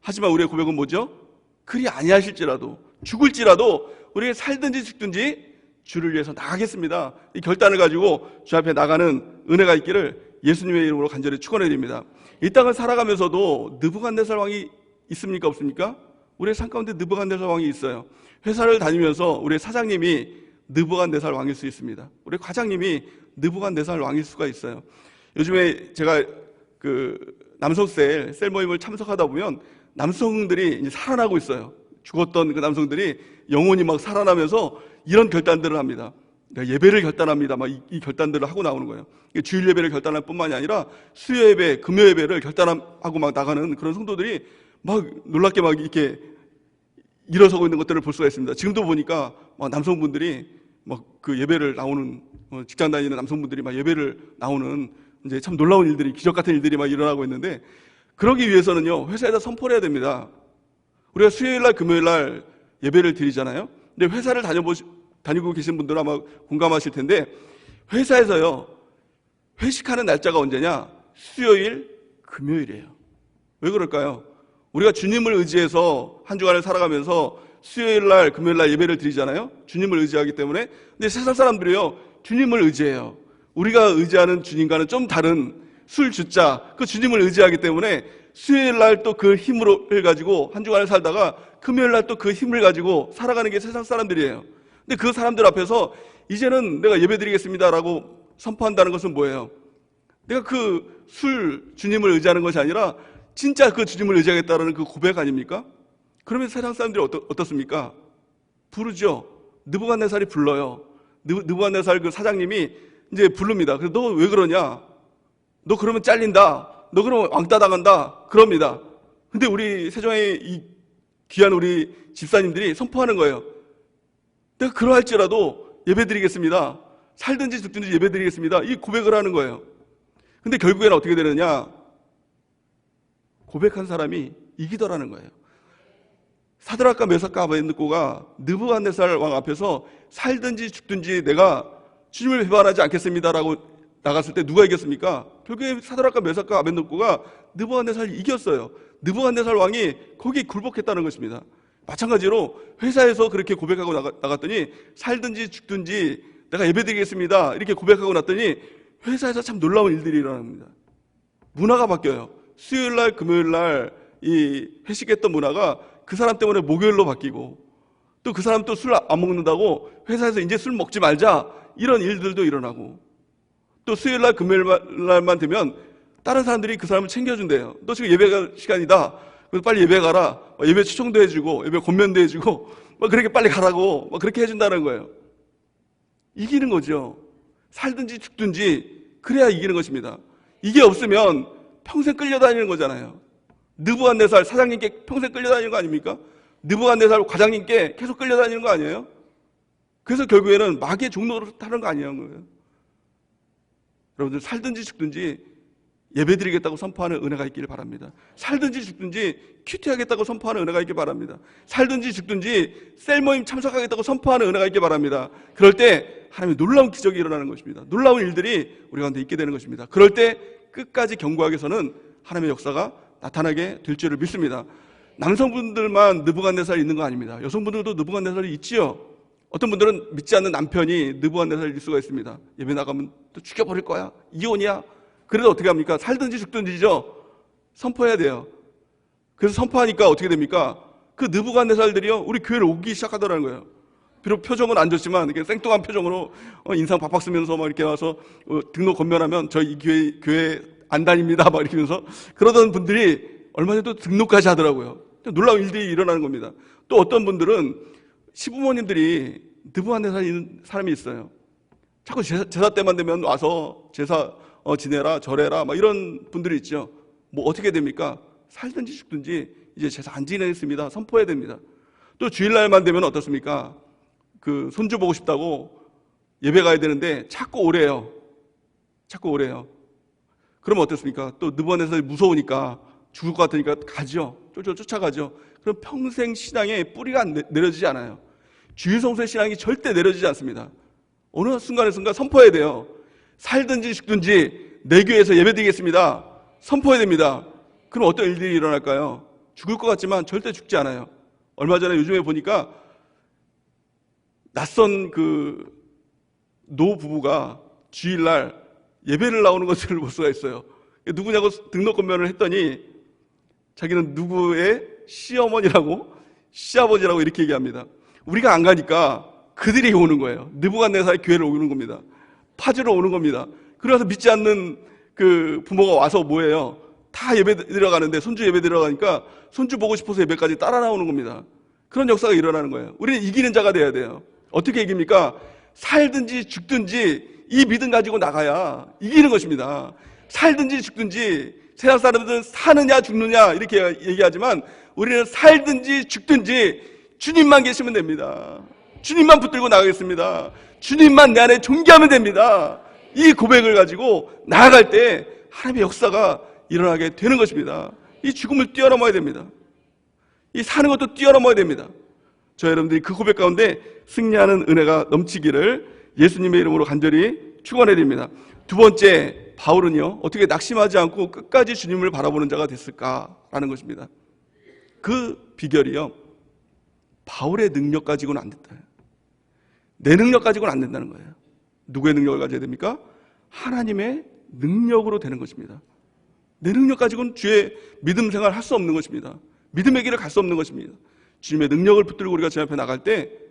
하지만 우리의 고백은 뭐죠? 그리 아니하실지라도 죽을지라도 우리가 살든지 죽든지 주를 위해서 나가겠습니다. 이 결단을 가지고 주 앞에 나가는 은혜가 있기를 예수님의 이름으로 간절히 축원해드립니다. 이 땅을 살아가면서도 느부갓네살 왕이 있습니까 없습니까? 우리의 삶 가운데 느부갓네살 왕이 있어요. 회사를 다니면서 우리의 사장님이 느부갓네살 왕일 수 있습니다. 우리 과장님이 느부갓네살 왕일 수가 있어요. 요즘에 제가 그 남성셀 모임을 참석하다 보면 남성들이 이제 살아나고 있어요. 죽었던 그 남성들이 영혼이 막 살아나면서 이런 결단들을 합니다. 내가 예배를 결단합니다. 막 이 결단들을 하고 나오는 거예요. 주일 예배를 결단할 뿐만이 아니라 수요 예배, 금요 예배를 결단하고 막 나가는 그런 성도들이 막 놀랍게 막 이렇게 일어서고 있는 것들을 볼 수가 있습니다. 지금도 보니까 막 남성분들이 막 그 예배를 나오는 직장 다니는 남성분들이 막 예배를 나오는 이제 참 놀라운 일들이 기적 같은 일들이 막 일어나고 있는데 그러기 위해서는요 회사에다 선포를 해야 됩니다. 우리가 수요일날 금요일날 예배를 드리잖아요. 근데 회사를 다니고 계신 분들은 아마 공감하실 텐데 회사에서요 회식하는 날짜가 언제냐? 수요일 금요일이에요. 왜 그럴까요? 우리가 주님을 의지해서 한 주간을 살아가면서 수요일날 금요일날 예배를 드리잖아요. 주님을 의지하기 때문에. 근데 세상 사람들이요 주님을 의지해요. 우리가 의지하는 주님과는 좀 다른 술 주자 그 주님을 의지하기 때문에 수요일날 또 그 힘을 가지고 한 주간을 살다가 금요일날 또 그 힘을 가지고 살아가는 게 세상 사람들이에요. 근데 그 사람들 앞에서 이제는 내가 예배드리겠습니다라고 선포한다는 것은 뭐예요? 내가 그 술 주님을 의지하는 것이 아니라 진짜 그 주님을 의지하겠다라는 그 고백 아닙니까? 그러면 세상 사람들이 어떻습니까? 부르죠. 느부갓네살이 불러요. 느부갓네살 그 사장님이 이제 부릅니다. 그래서 너 왜 그러냐? 너 그러면 잘린다. 너 그러면 왕따 당한다. 그럽니다. 근데 우리 세종의 이 귀한 우리 집사님들이 선포하는 거예요. 내가 그러할지라도 예배드리겠습니다. 살든지 죽든지 예배드리겠습니다. 이 고백을 하는 거예요. 근데 결국에는 어떻게 되느냐? 고백한 사람이 이기더라는 거예요. 사드락과 메삭과 아벳느고가 느부갓네살 왕 앞에서 살든지 죽든지 내가 주님을 배반하지 않겠습니다라고 나갔을 때 누가 이겼습니까? 결국에 사드락과 메삭과 아벳느고가 느부갓네살을 이겼어요. 느부갓네살 왕이 거기에 굴복했다는 것입니다. 마찬가지로 회사에서 그렇게 고백하고 나갔더니 살든지 죽든지 내가 예배드리겠습니다 이렇게 고백하고 났더니 회사에서 참 놀라운 일들이 일어납니다. 문화가 바뀌어요. 수요일날 금요일날 이 회식했던 문화가 그 사람 때문에 목요일로 바뀌고 또 그 사람 또 술 안 먹는다고 회사에서 이제 술 먹지 말자 이런 일들도 일어나고 또 수요일날 금요일날만 되면 다른 사람들이 그 사람을 챙겨준대요. 너 지금 예배 시간이다. 그래서 빨리 예배 가라. 예배 추천도 해주고, 예배 권면도 해주고, 그렇게 빨리 가라고, 그렇게 해준다는 거예요. 이기는 거죠. 살든지 죽든지, 그래야 이기는 것입니다. 이게 없으면 평생 끌려다니는 거잖아요. 느부갓네살 사장님께 평생 끌려다니는 거 아닙니까? 느부갓네살 과장님께 계속 끌려다니는 거 아니에요? 그래서 결국에는 마귀의 종로를 타는 거 아니에요? 여러분들 살든지 죽든지 예배드리겠다고 선포하는 은혜가 있기를 바랍니다. 살든지 죽든지 큐티하겠다고 선포하는 은혜가 있기를 바랍니다. 살든지 죽든지 셀모임 참석하겠다고 선포하는 은혜가 있기를 바랍니다. 그럴 때 하나님의 놀라운 기적이 일어나는 것입니다. 놀라운 일들이 우리 가운데 있게 되는 것입니다. 그럴 때 끝까지 견고하게서는 하나님의 역사가 나타나게 될 줄을 믿습니다. 남성분들만 느부갓네살이 있는 거 아닙니다. 여성분들도 느부갓네살이 있지요. 어떤 분들은 믿지 않는 남편이 느부갓네살일 수가 있습니다. 예배 나가면 또 죽여버릴 거야, 이혼이야. 그래도 어떻게 합니까? 살든지 죽든지죠. 선포해야 돼요. 그래서 선포하니까 어떻게 됩니까? 그 느부갓네살들이요, 우리 교회를 오기 시작하더라는 거예요. 비록 표정은 안 좋지만 이렇게 생뚱한 표정으로 인상 박박 쓰면서 막 이렇게 와서 등록 건면하면 저 이 교회 안 다닙니다 막 이렇게 하면서 그러던 분들이 얼마 전에 또 등록까지 하더라고요. 놀라운 일들이 일어나는 겁니다. 또 어떤 분들은 시부모님들이 느부갓네살인 사람이 있어요. 자꾸 제사 때만 되면 와서 제사 지내라 절해라 막 이런 분들이 있죠. 뭐 어떻게 됩니까? 살든지 죽든지 이제 제사 안 지내겠습니다 선포해야 됩니다. 또 주일날만 되면 어떻습니까? 그 손주 보고 싶다고 예배 가야 되는데 자꾸 오래요. 그러면 어떻습니까? 또 느부갓네살이 무서우니까 죽을 것 같으니까 가죠. 쫓아가죠. 그럼 평생 신앙에 뿌리가 내려지지 않아요. 주일성수의 신앙이 절대 내려지지 않습니다. 어느 순간 선포해야 돼요. 살든지 죽든지 내 교회에서 예배드리겠습니다 선포해야 됩니다. 그럼 어떤 일들이 일어날까요? 죽을 것 같지만 절대 죽지 않아요. 얼마 전에 요즘에 보니까 낯선 그 노부부가 주일날 예배를 나오는 것을 볼 수가 있어요. 누구냐고 등록 건면을 했더니 자기는 누구의 시어머니라고 시아버지라고 이렇게 얘기합니다. 우리가 안 가니까 그들이 오는 거예요. 느부갓네살의 교회를 오는 겁니다. 파주로 오는 겁니다. 그래서 믿지 않는 그 부모가 와서 뭐예요? 다 예배 들어가는데 손주 예배 들어가니까 손주 보고 싶어서 예배까지 따라 나오는 겁니다. 그런 역사가 일어나는 거예요. 우리는 이기는 자가 돼야 돼요. 어떻게 이깁니까? 살든지 죽든지 이 믿음 가지고 나가야 이기는 것입니다. 살든지 죽든지 세상 사람들은 사느냐 죽느냐 이렇게 얘기하지만 우리는 살든지 죽든지 주님만 계시면 됩니다. 주님만 붙들고 나가겠습니다. 주님만 내 안에 존귀하면 됩니다. 이 고백을 가지고 나아갈 때 하나님의 역사가 일어나게 되는 것입니다. 이 죽음을 뛰어넘어야 됩니다. 이 사는 것도 뛰어넘어야 됩니다. 저 여러분들이 그 고백 가운데 승리하는 은혜가 넘치기를 예수님의 이름으로 간절히 축원해 드립니다. 두 번째, 바울은요 어떻게 낙심하지 않고 끝까지 주님을 바라보는 자가 됐을까라는 것입니다. 그 비결이요, 바울의 능력 가지고는 안 된다. 내 능력 가지고는 안 된다는 거예요. 누구의 능력을 가져야 됩니까? 하나님의 능력으로 되는 것입니다. 내 능력 가지고는 주의 믿음 생활 할 수 없는 것입니다. 믿음의 길을 갈 수 없는 것입니다. 주님의 능력을 붙들고 우리가 주 앞에 나갈 때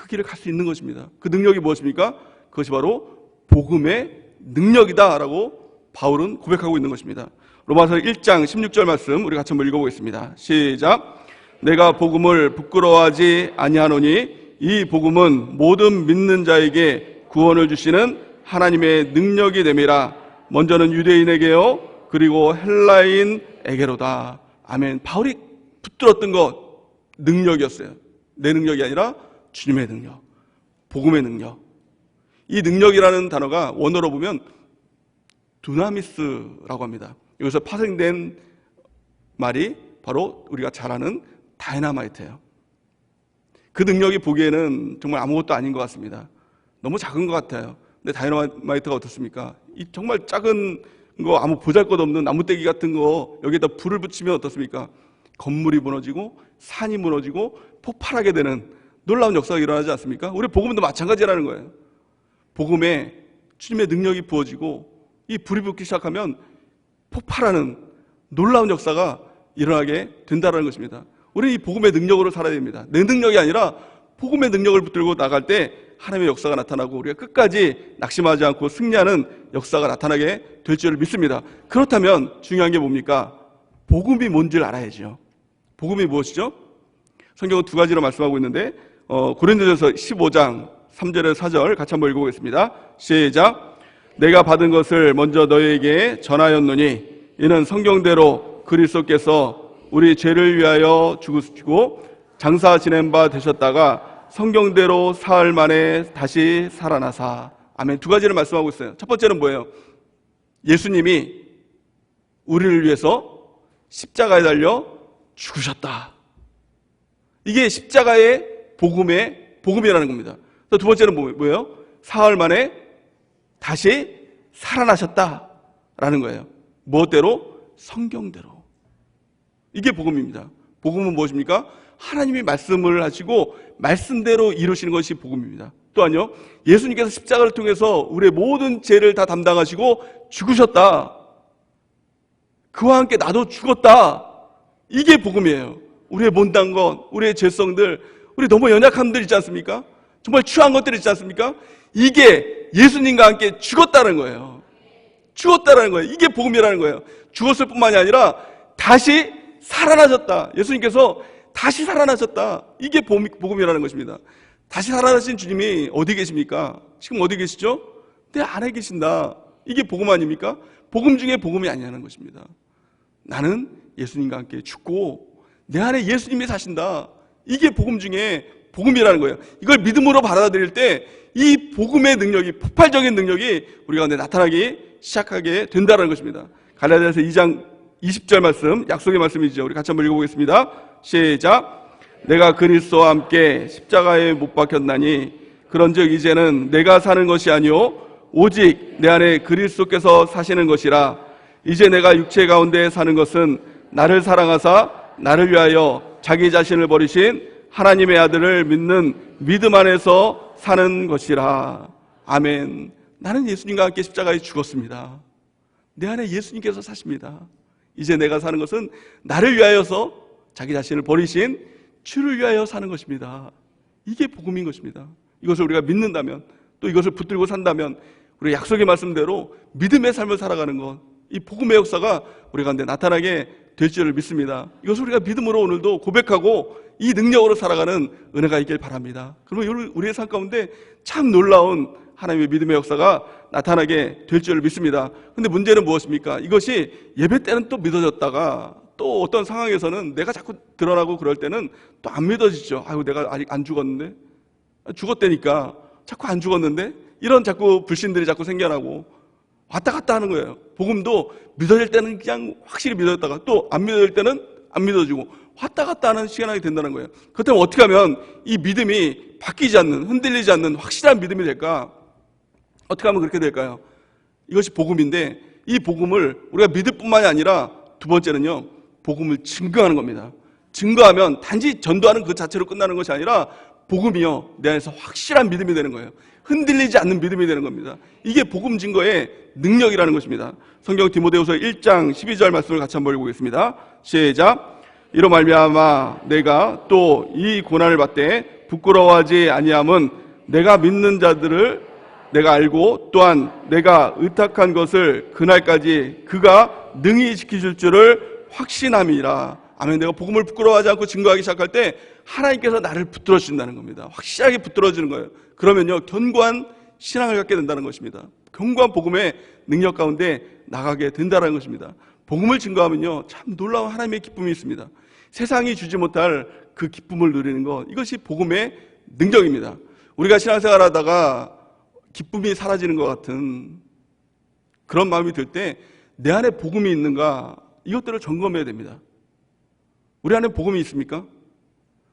그 길을 갈 수 있는 것입니다. 그 능력이 무엇입니까? 그것이 바로 복음의 능력이다라고 바울은 고백하고 있는 것입니다. 로마서 1장 16절 말씀 우리 같이 한번 읽어보겠습니다. 시작. 내가 복음을 부끄러워하지 아니하노니 이 복음은 모든 믿는 자에게 구원을 주시는 하나님의 능력이 됨이라. 먼저는 유대인에게요 그리고 헬라인에게로다. 아멘. 바울이 붙들었던 것 능력이었어요. 내 능력이 아니라 주님의 능력, 복음의 능력. 이 능력이라는 단어가 원어로 보면 두나미스라고 합니다. 여기서 파생된 말이 바로 우리가 잘 아는 다이너마이트예요. 그 능력이 보기에는 정말 아무것도 아닌 것 같습니다. 너무 작은 것 같아요. 근데 다이너마이트가 어떻습니까? 이 정말 작은 거, 아무 보잘것없는 나무떼기 같은 거 여기에다 불을 붙이면 어떻습니까? 건물이 무너지고 산이 무너지고 폭발하게 되는 놀라운 역사가 일어나지 않습니까? 우리 복음도 마찬가지라는 거예요. 복음에 주님의 능력이 부어지고 이 불이 붙기 시작하면 폭발하는 놀라운 역사가 일어나게 된다는 것입니다. 우리는 이 복음의 능력으로 살아야 됩니다. 내 능력이 아니라 복음의 능력을 붙들고 나갈 때 하나님의 역사가 나타나고 우리가 끝까지 낙심하지 않고 승리하는 역사가 나타나게 될 줄을 믿습니다. 그렇다면 중요한 게 뭡니까? 복음이 뭔지를 알아야죠. 복음이 무엇이죠? 성경은 두 가지로 말씀하고 있는데 고린도전서 15장 3절에서 4절 같이 한번 읽어보겠습니다. 시작. 내가 받은 것을 먼저 너희에게 전하였노니 이는 성경대로 그리스도께서 우리 죄를 위하여 죽으시고 장사 지낸 바 되셨다가 성경대로 사흘 만에 다시 살아나사. 아멘. 두 가지를 말씀하고 있어요. 첫 번째는 뭐예요? 예수님이 우리를 위해서 십자가에 달려 죽으셨다. 이게 십자가의 복음이라는 겁니다. 또 두 번째는 뭐예요? 사흘 만에 다시 살아나셨다라는 거예요. 무엇대로? 성경대로. 이게 복음입니다. 복음은 무엇입니까? 하나님이 말씀을 하시고 말씀대로 이루시는 것이 복음입니다. 또한요, 예수님께서 십자가를 통해서 우리의 모든 죄를 다 담당하시고 죽으셨다. 그와 함께 나도 죽었다. 이게 복음이에요. 우리의 못난 것, 우리의 죄성들, 우리 너무 연약한 들 있지 않습니까? 정말 추한 것들 있지 않습니까? 이게 예수님과 함께 죽었다는 거예요. 죽었다는 거예요. 이게 복음이라는 거예요. 죽었을 뿐만이 아니라 다시 살아나셨다. 예수님께서 다시 살아나셨다. 이게 복음이라는 것입니다. 다시 살아나신 주님이 어디 계십니까? 지금 어디 계시죠? 내 안에 계신다. 이게 복음 아닙니까? 복음 중에 복음이 아니라는 것입니다. 나는 예수님과 함께 죽고 내 안에 예수님이 사신다. 이게 복음 중에 복음이라는 거예요. 이걸 믿음으로 받아들일 때 이 복음의 능력이, 폭발적인 능력이 우리 가운데 나타나기 시작하게 된다는 것입니다. 갈라디아서 2장 20절 말씀, 약속의 말씀이죠. 우리 같이 한번 읽어보겠습니다. 시작. 내가 그리스도와 함께 십자가에 못 박혔나니 그런즉 이제는 내가 사는 것이 아니요 오직 내 안에 그리스도께서 사시는 것이라. 이제 내가 육체 가운데 사는 것은 나를 사랑하사 나를 위하여 자기 자신을 버리신 하나님의 아들을 믿는 믿음 안에서 사는 것이라. 아멘. 나는 예수님과 함께 십자가에 죽었습니다. 내 안에 예수님께서 사십니다. 이제 내가 사는 것은 나를 위하여서 자기 자신을 버리신 주를 위하여 사는 것입니다. 이게 복음인 것입니다. 이것을 우리가 믿는다면, 또 이것을 붙들고 산다면 우리 약속의 말씀대로 믿음의 삶을 살아가는 것, 이 복음의 역사가 우리 가운데 나타나게 될 줄을 믿습니다. 이것을 우리가 믿음으로 오늘도 고백하고 이 능력으로 살아가는 은혜가 있길 바랍니다. 그러면 우리의 삶 가운데 참 놀라운 하나님의 믿음의 역사가 나타나게 될 줄을 믿습니다. 그런데 문제는 무엇입니까? 이것이 예배 때는 또 믿어졌다가 또 어떤 상황에서는 내가 자꾸 드러나고 그럴 때는 또 안 믿어지죠. 아유, 내가 아직 안 죽었는데? 죽었다니까. 자꾸 안 죽었는데? 이런 자꾸 불신들이 자꾸 생겨나고 왔다 갔다 하는 거예요. 복음도 믿어질 때는 그냥 확실히 믿어졌다가 또 안 믿어질 때는 안 믿어지고 왔다 갔다 하는 시간이 된다는 거예요. 그렇다면 어떻게 하면 이 믿음이 바뀌지 않는, 흔들리지 않는 확실한 믿음이 될까? 어떻게 하면 그렇게 될까요? 이것이 복음인데 이 복음을 우리가 믿을 뿐만이 아니라 두 번째는요, 복음을 증거하는 겁니다. 증거하면 단지 전도하는 그 자체로 끝나는 것이 아니라 복음이요, 내 안에서 확실한 믿음이 되는 거예요. 흔들리지 않는 믿음이 되는 겁니다. 이게 복음 증거의 능력이라는 것입니다. 성경 디모데후서 1장 12절 말씀을 같이 한번 읽어보겠습니다. 시작. 이로 말미암아 내가 또 이 고난을 받되 부끄러워하지 아니함은 내가 믿는 자들을 내가 알고 또한 내가 의탁한 것을 그날까지 그가 능히 지키실 줄을 확신함이라. 아멘. 내가 복음을 부끄러워하지 않고 증거하기 시작할 때 하나님께서 나를 붙들어 주신다는 겁니다. 확실하게 붙들어지는 거예요. 그러면요, 견고한 신앙을 갖게 된다는 것입니다. 견고한 복음의 능력 가운데 나가게 된다는 것입니다. 복음을 증거하면요, 참 놀라운 하나님의 기쁨이 있습니다. 세상이 주지 못할 그 기쁨을 누리는 것, 이것이 복음의 능력입니다. 우리가 신앙생활 하다가 기쁨이 사라지는 것 같은 그런 마음이 들 때 내 안에 복음이 있는가, 이것들을 점검해야 됩니다. 우리 안에 복음이 있습니까?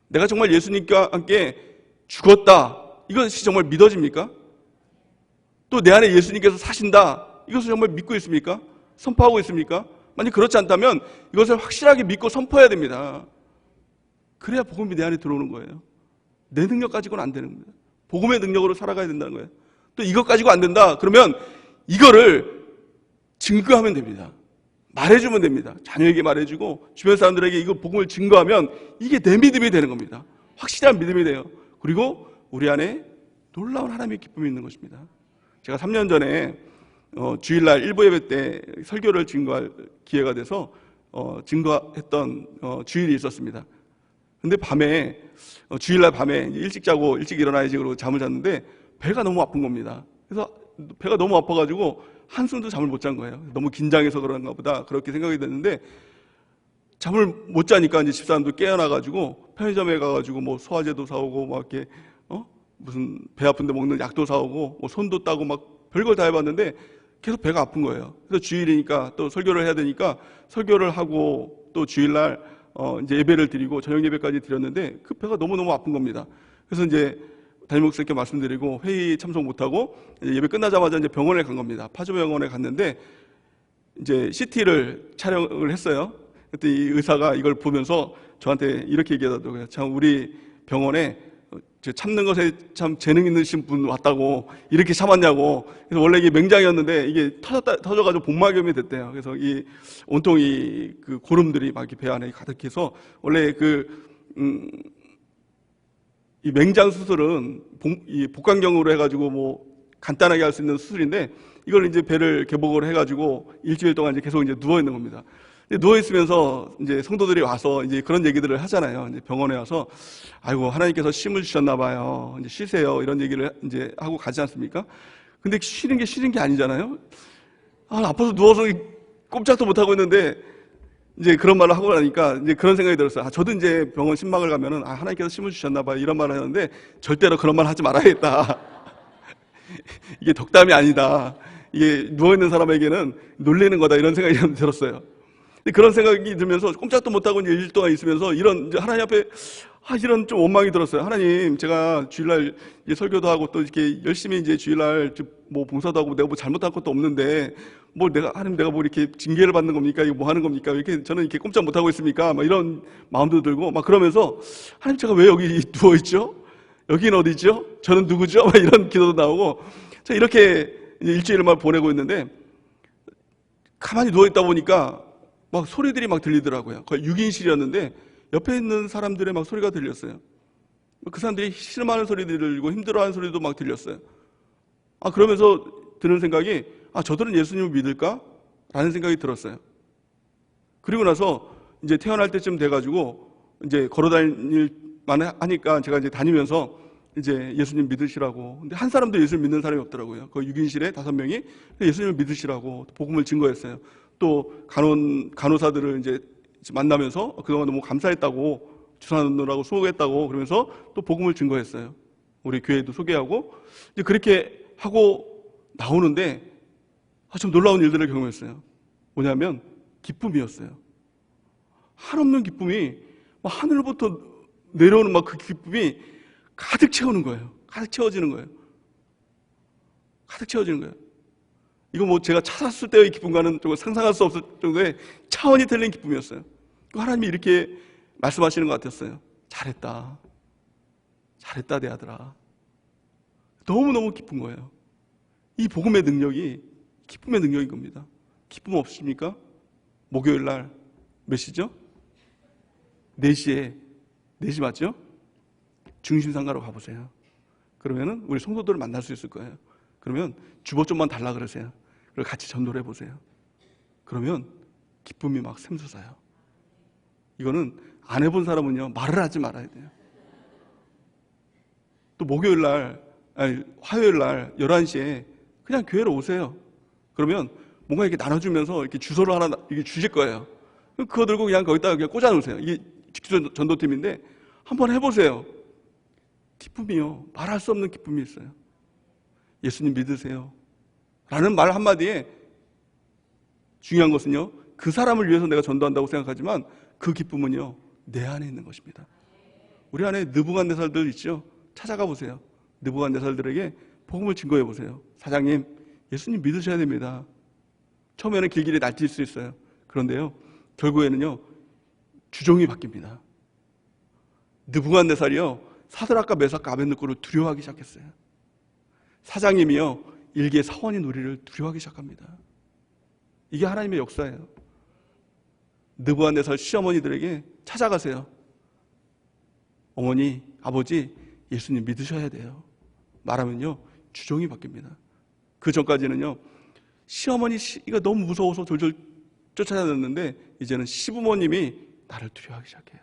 내가 정말 예수님과 함께 죽었다, 이것이 정말 믿어집니까? 또 내 안에 예수님께서 사신다, 이것을 정말 믿고 있습니까? 선포하고 있습니까? 만약 그렇지 않다면 이것을 확실하게 믿고 선포해야 됩니다. 그래야 복음이 내 안에 들어오는 거예요. 내 능력 가지고는 안 되는 겁니다. 복음의 능력으로 살아가야 된다는 거예요. 또 이것 가지고 안 된다 그러면 이거를 증거하면 됩니다. 말해주면 됩니다. 자녀에게 말해주고 주변 사람들에게 이거 복음을 증거하면 이게 내 믿음이 되는 겁니다. 확실한 믿음이 돼요. 그리고 우리 안에 놀라운 하나님의 기쁨이 있는 것입니다. 제가 3년 전에 주일날 일부 예배 때 설교를 증거할 기회가 돼서 증거했던 주일이 있었습니다. 근데 밤에 주일날 밤에 일찍 자고 일찍 일어나야지 그러고 잠을 잤는데 배가 너무 아픈 겁니다. 그래서 배가 너무 아파가지고 한숨도 잠을 못 잔 거예요. 너무 긴장해서 그런가 보다 그렇게 생각이 됐는데 잠을 못 자니까 이제 집사람도 깨어나가지고 편의점에 가가지고 뭐 소화제도 사오고 막 이렇게 무슨 배 아픈데 먹는 약도 사오고 뭐 손도 따고 막 별걸 다 해봤는데 계속 배가 아픈 거예요. 그래서 주일이니까 또 설교를 해야 되니까 설교를 하고 또 주일날 이제 예배를 드리고 저녁 예배까지 드렸는데 그 배가 너무너무 아픈 겁니다. 그래서 이제 담임 목사님께 말씀드리고 회의 참석 못하고 예배 끝나자마자 이제 병원에 간 겁니다. 파주병원에 갔는데 이제 CT를 촬영을 했어요. 그때 이 의사가 이걸 보면서 저한테 이렇게 얘기하더라고요. 참 우리 병원에 참는 것에 참 재능 있으신 분 왔다고 이렇게 참았냐고. 그래서 원래 이게 맹장이었는데 이게 터져가지고 복막염이 됐대요. 그래서 이 온통 그 고름들이 막 배 안에 가득해서 원래 이 맹장 수술은 복강경으로 해가지고 뭐 간단하게 할 수 있는 수술인데 이걸 이제 배를 개복을 해가지고 일주일 동안 이제 계속 이제 누워 있는 겁니다. 누워 있으면서 이제 성도들이 와서 이제 그런 얘기들을 하잖아요. 이제 병원에 와서 아이고 하나님께서 쉼을 주셨나 봐요. 이제 쉬세요. 이런 얘기를 이제 하고 가지 않습니까? 근데 쉬는 게 아니잖아요. 아파서 누워서 꼼짝도 못 하고 있는데 이제 그런 말을 하고 나니까 이제 그런 생각이 들었어요. 저도 이제 병원 신방을 가면은 하나님께서 쉼을 주셨나 봐요. 이런 말을 하는데 절대로 그런 말 하지 말아야겠다. 이게 덕담이 아니다. 이게 누워 있는 사람에게는 놀리는 거다. 이런 생각이 들었어요. 그런 생각이 들면서 꼼짝도 못하고 이제 일주일 동안 있으면서 이런 하나님 앞에 이런 좀 원망이 들었어요. 하나님, 제가 주일날 설교도 하고 또 이렇게 열심히 이제 주일날 뭐 봉사도 하고 내가 뭐 잘못한 것도 없는데 뭐 하나님 내가 뭐 이렇게 징계를 받는 겁니까? 이거 뭐 하는 겁니까? 이렇게 저는 이렇게 꼼짝 못하고 있습니까? 막 이런 마음도 들고 막 그러면서 하나님 제가 왜 여기 누워 있죠? 여기는 어디죠? 저는 누구죠? 막 이런 기도도 나오고 자 이렇게 이제 일주일만 보내고 있는데 가만히 누워 있다 보니까 막 소리들이 막 들리더라고요. 거의 6인실이었는데 옆에 있는 사람들의 막 소리가 들렸어요. 그 사람들이 실망하는 소리들이 들리고 힘들어하는 소리도 막 들렸어요. 그러면서 드는 생각이 저들은 예수님을 믿을까? 라는 생각이 들었어요. 그리고 나서 이제 태어날 때쯤 돼가지고 이제 걸어다닐만 하니까 제가 이제 다니면서 이제 예수님 믿으시라고. 근데 한 사람도 예수를 믿는 사람이 없더라고요. 그 6인실에 5명이 예수님을 믿으시라고 복음을 증거했어요. 또 간호사들을 이제 만나면서 그동안 너무 감사했다고 주사하느라고 수고했다고 그러면서 또 복음을 증거했어요. 우리 교회도 소개하고 이제 그렇게 하고 나오는데 좀 놀라운 일들을 경험했어요. 뭐냐면 기쁨이었어요. 한없는 기쁨이 막 하늘부터 내려오는 막 그 기쁨이 가득 채우는 거예요. 가득 채워지는 거예요. 가득 채워지는 거예요. 이거 뭐 제가 차 샀을 때의 기쁨과는 좀 상상할 수 없을 정도의 차원이 틀린 기쁨이었어요. 하나님이 이렇게 말씀하시는 것 같았어요. 잘했다. 잘했다 내 아들아. 너무너무 기쁜 거예요. 이 복음의 능력이 기쁨의 능력인 겁니다. 기쁨 없으십니까? 목요일 날 몇 시죠? 4시에 4시 맞죠? 중심상가로 가보세요. 그러면은 우리 성도들을 만날 수 있을 거예요. 그러면 주보 좀만 달라 그러세요. 그리고 같이 전도를 해보세요. 그러면 기쁨이 막 샘솟아요. 이거는 안 해본 사람은요 말을 하지 말아야 돼요. 또 화요일 날 11시에 그냥 교회로 오세요. 그러면 뭔가 이렇게 나눠주면서 이렇게 주소를 하나 이렇게 주실 거예요. 그거 들고 그냥 거기다가 그냥 꽂아 놓으세요. 이게 직접 전도팀인데 한번 해보세요. 기쁨이요. 말할 수 없는 기쁨이 있어요. 예수님 믿으세요. 라는 말 한마디에 중요한 것은요, 그 사람을 위해서 내가 전도한다고 생각하지만 그 기쁨은요, 내 안에 있는 것입니다. 우리 안에 느부갓네살들 있죠? 찾아가 보세요. 느부갓네살들에게 복음을 증거해 보세요. 사장님, 예수님 믿으셔야 됩니다. 처음에는 길길이 날뛸 수 있어요. 그런데요, 결국에는요, 주종이 바뀝니다. 느부갓네살이요, 사드락과 메삭과 아벳느고를 두려워하기 시작했어요. 사장님이요, 일개 사원인 우리를 두려워하기 시작합니다. 이게 하나님의 역사예요. 느부갓네살 시어머니들에게 찾아가세요. 어머니, 아버지, 예수님 믿으셔야 돼요. 말하면요, 주종이 바뀝니다. 그 전까지는요, 시어머니가 너무 무서워서 졸졸 쫓아다녔는데 이제는 시부모님이 나를 두려워하기 시작해요.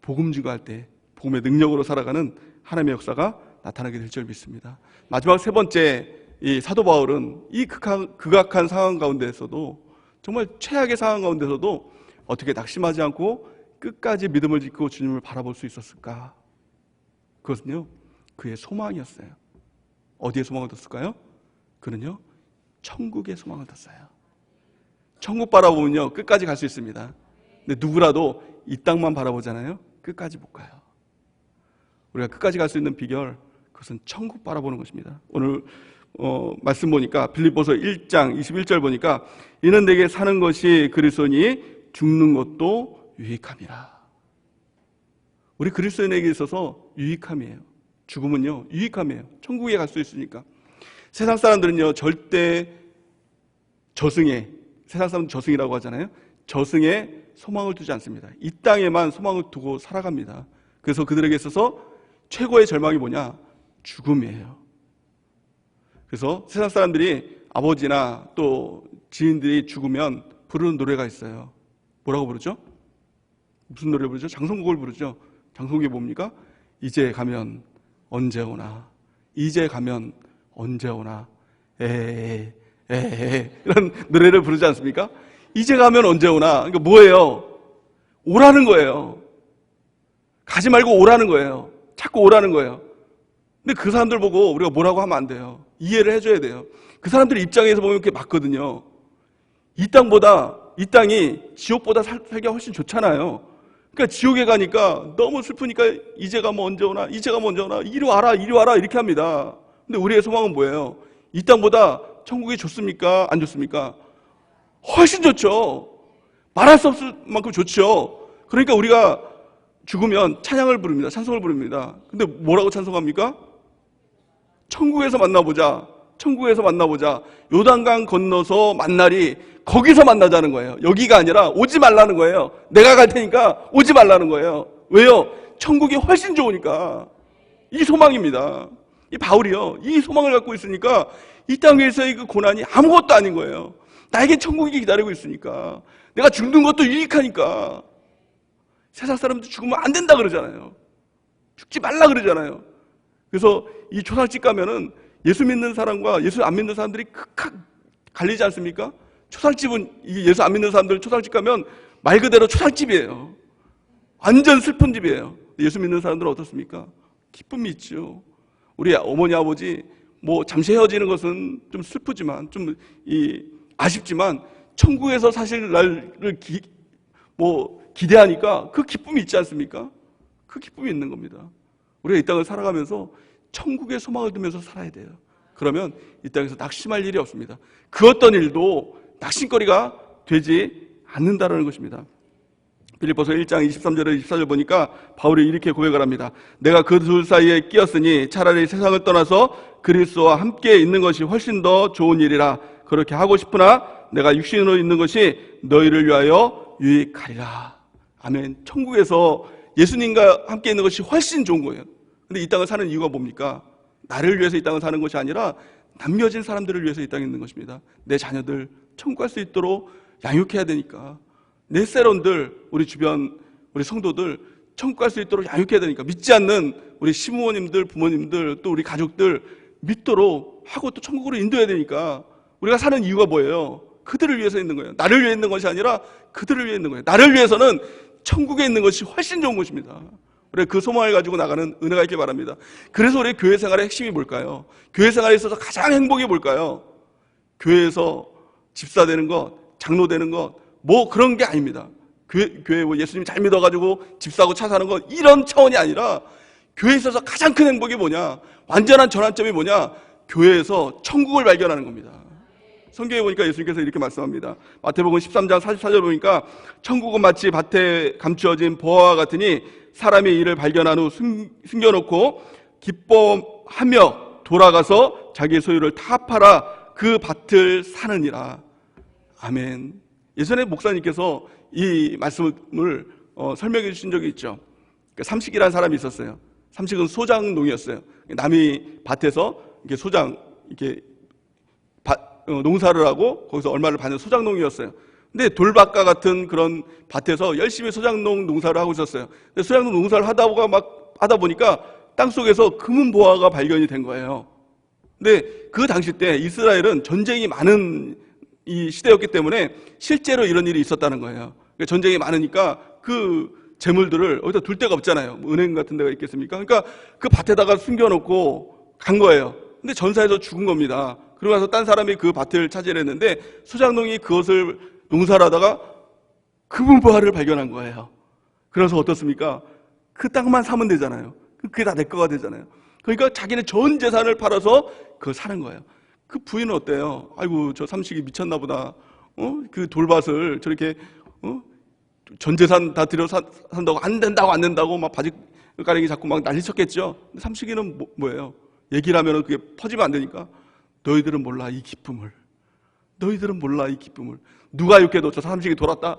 복음 증거할 때 복음의 능력으로 살아가는 하나님의 역사가 나타나게 될 줄 믿습니다. 마지막 세 번째, 이 사도 바울은 이 극악한 상황 가운데서도, 정말 최악의 상황 가운데서도 어떻게 낙심하지 않고 끝까지 믿음을 짓고 주님을 바라볼 수 있었을까? 그것은요, 그의 소망이었어요. 어디에 소망을 뒀을까요? 그는요, 천국에 소망을 뒀어요. 천국 바라보면요, 끝까지 갈 수 있습니다. 근데 누구라도 이 땅만 바라보잖아요. 끝까지 못 가요. 우리가 끝까지 갈 수 있는 비결, 그것은 천국 바라보는 것입니다. 오늘 말씀 보니까 빌립보서 1장 21절 보니까 이는 내게 사는 것이 그리스도니 죽는 것도 유익함이라. 우리 그리스도인에게 있어서 유익함이에요. 죽음은요, 유익함이에요. 천국에 갈 수 있으니까. 세상 사람들은요, 절대 저승에, 세상 사람은 저승이라고 하잖아요. 저승에 소망을 두지 않습니다. 이 땅에만 소망을 두고 살아갑니다. 그래서 그들에게 있어서 최고의 절망이 뭐냐? 죽음이에요. 그래서 세상 사람들이 아버지나 또 지인들이 죽으면 부르는 노래가 있어요. 뭐라고 부르죠? 무슨 노래 부르죠? 장성곡을 부르죠. 장성곡이 뭡니까? 이제 가면 언제 오나, 이제 가면 언제 오나, 에에 이런 노래를 부르지 않습니까? 이제 가면 언제 오나. 그러니까 뭐예요? 오라는 거예요. 가지 말고 오라는 거예요. 자꾸 오라는 거예요. 근데 그 사람들 보고 우리가 뭐라고 하면 안 돼요. 이해를 해줘야 돼요. 그 사람들 입장에서 보면 그게 맞거든요. 이 땅이 지옥보다 살기가 훨씬 좋잖아요. 그러니까 지옥에 가니까 너무 슬프니까 이제 가면 언제 오나, 이제 가면 언제 오나, 이리 와라 이렇게 합니다. 근데 우리의 소망은 뭐예요? 이 땅보다 천국이 좋습니까? 안 좋습니까? 훨씬 좋죠. 말할 수 없을 만큼 좋죠. 그러니까 우리가 죽으면 찬양을 부릅니다. 찬송을 부릅니다. 근데 뭐라고 찬송합니까? 천국에서 만나보자. 천국에서 만나보자. 요단강 건너서 만나리. 거기서 만나자는 거예요. 여기가 아니라 오지 말라는 거예요. 내가 갈 테니까 오지 말라는 거예요. 왜요? 천국이 훨씬 좋으니까. 이 소망입니다. 이 바울이요, 이 소망을 갖고 있으니까 이 땅에서의 그 고난이 아무것도 아닌 거예요. 나에게 천국이 기다리고 있으니까. 내가 죽는 것도 유익하니까. 세상 사람들 죽으면 안 된다 그러잖아요. 죽지 말라 그러잖아요. 그래서 이 초상집 가면은 예수 믿는 사람과 예수 안 믿는 사람들이 극한 갈리지 않습니까? 초상집은, 이 예수 안 믿는 사람들 초상집 가면 말 그대로 초상집이에요. 완전 슬픈 집이에요. 예수 믿는 사람들은 어떻습니까? 기쁨이 있죠. 우리 어머니 아버지 뭐 잠시 헤어지는 것은 좀 슬프지만, 좀 아쉽지만 천국에서 사실 날을 기대하니까 그 기쁨이 있지 않습니까? 그 기쁨이 있는 겁니다. 우리가 이 땅을 살아가면서 천국의 소망을 두면서 살아야 돼요. 그러면 이 땅에서 낙심할 일이 없습니다. 그 어떤 일도 낙심거리가 되지 않는다는 것입니다. 빌립보서 1장 23절에 24절 보니까 바울이 이렇게 고백을 합니다. 내가 그 둘 사이에 끼었으니 차라리 세상을 떠나서 그리스도와 함께 있는 것이 훨씬 더 좋은 일이라. 그렇게 하고 싶으나 내가 육신으로 있는 것이 너희를 위하여 유익하리라. 아멘. 천국에서 예수님과 함께 있는 것이 훨씬 좋은 거예요. 근데 이 땅을 사는 이유가 뭡니까? 나를 위해서 이 땅을 사는 것이 아니라 남겨진 사람들을 위해서 이 땅에 있는 것입니다. 내 자녀들 천국 갈 수 있도록 양육해야 되니까. 내 세론들, 우리 주변 우리 성도들 천국 갈 수 있도록 양육해야 되니까. 믿지 않는 우리 시부모님들, 부모님들, 또 우리 가족들 믿도록 하고 또 천국으로 인도해야 되니까. 우리가 사는 이유가 뭐예요? 그들을 위해서 있는 거예요. 나를 위해 있는 것이 아니라 그들을 위해 있는 거예요. 나를 위해서는 천국에 있는 것이 훨씬 좋은 것입니다. 우리 그 소망을 가지고 나가는 은혜가 있길 바랍니다. 그래서 우리 교회 생활의 핵심이 뭘까요? 교회 생활에 있어서 가장 행복이 뭘까요? 교회에서 집사 되는 것, 장로 되는 것, 뭐 그런 게 아닙니다. 교회 뭐 예수님 잘 믿어가지고 집사하고 차 사는 것, 이런 차원이 아니라 교회에 있어서 가장 큰 행복이 뭐냐? 완전한 전환점이 뭐냐? 교회에서 천국을 발견하는 겁니다. 성경에 보니까 예수님께서 이렇게 말씀합니다. 마태복음 13장 44절 보니까 천국은 마치 밭에 감추어진 보화와 같으니 사람이 이를 발견한 후 숨겨놓고 기뻐하며 돌아가서 자기의 소유를 다 팔아 그 밭을 사느니라. 아멘. 예전에 목사님께서 이 말씀을 설명해 주신 적이 있죠. 그러니까 삼식이라는 사람이 있었어요. 삼식은 소장농이었어요. 남이 밭에서 이렇게 농사를 하고 거기서 얼마를 받는 소작농이었어요. 근데 돌밭과 같은 그런 밭에서 열심히 소작농 농사를 하고 있었어요. 근데 소작농 농사를 하다 보니까 땅속에서 금은 보화가 발견이 된 거예요. 근데 그 당시 때 이스라엘은 전쟁이 많은 이 시대였기 때문에 실제로 이런 일이 있었다는 거예요. 그러니까 전쟁이 많으니까 그 재물들을 어디다 둘 데가 없잖아요. 뭐 은행 같은 데가 있겠습니까? 그러니까 그 밭에다가 숨겨놓고 간 거예요. 근데 전사해서 죽은 겁니다. 그러고 나서 딴 사람이 그 밭을 차지했는데 소작농이 그것을 농사를 하다가 금은보화를 발견한 거예요. 그래서 어떻습니까? 그 땅만 사면 되잖아요. 그게 다 내 거가 되잖아요. 그러니까 자기는 전 재산을 팔아서 그걸 사는 거예요. 그 부인은 어때요? 아이고, 저 삼식이 미쳤나 보다. 그 돌밭을 저렇게 전 재산 다 들여 산다고 안 된다고 막 바지 가랭이 잡고 막 난리 쳤겠죠. 근데 삼식이는 뭐예요? 얘기를 하면 그게 퍼지면 안 되니까 너희들은 몰라 이 기쁨을. 너희들은 몰라 이 기쁨을. 누가 욕해도 저 삼식이 돌았다.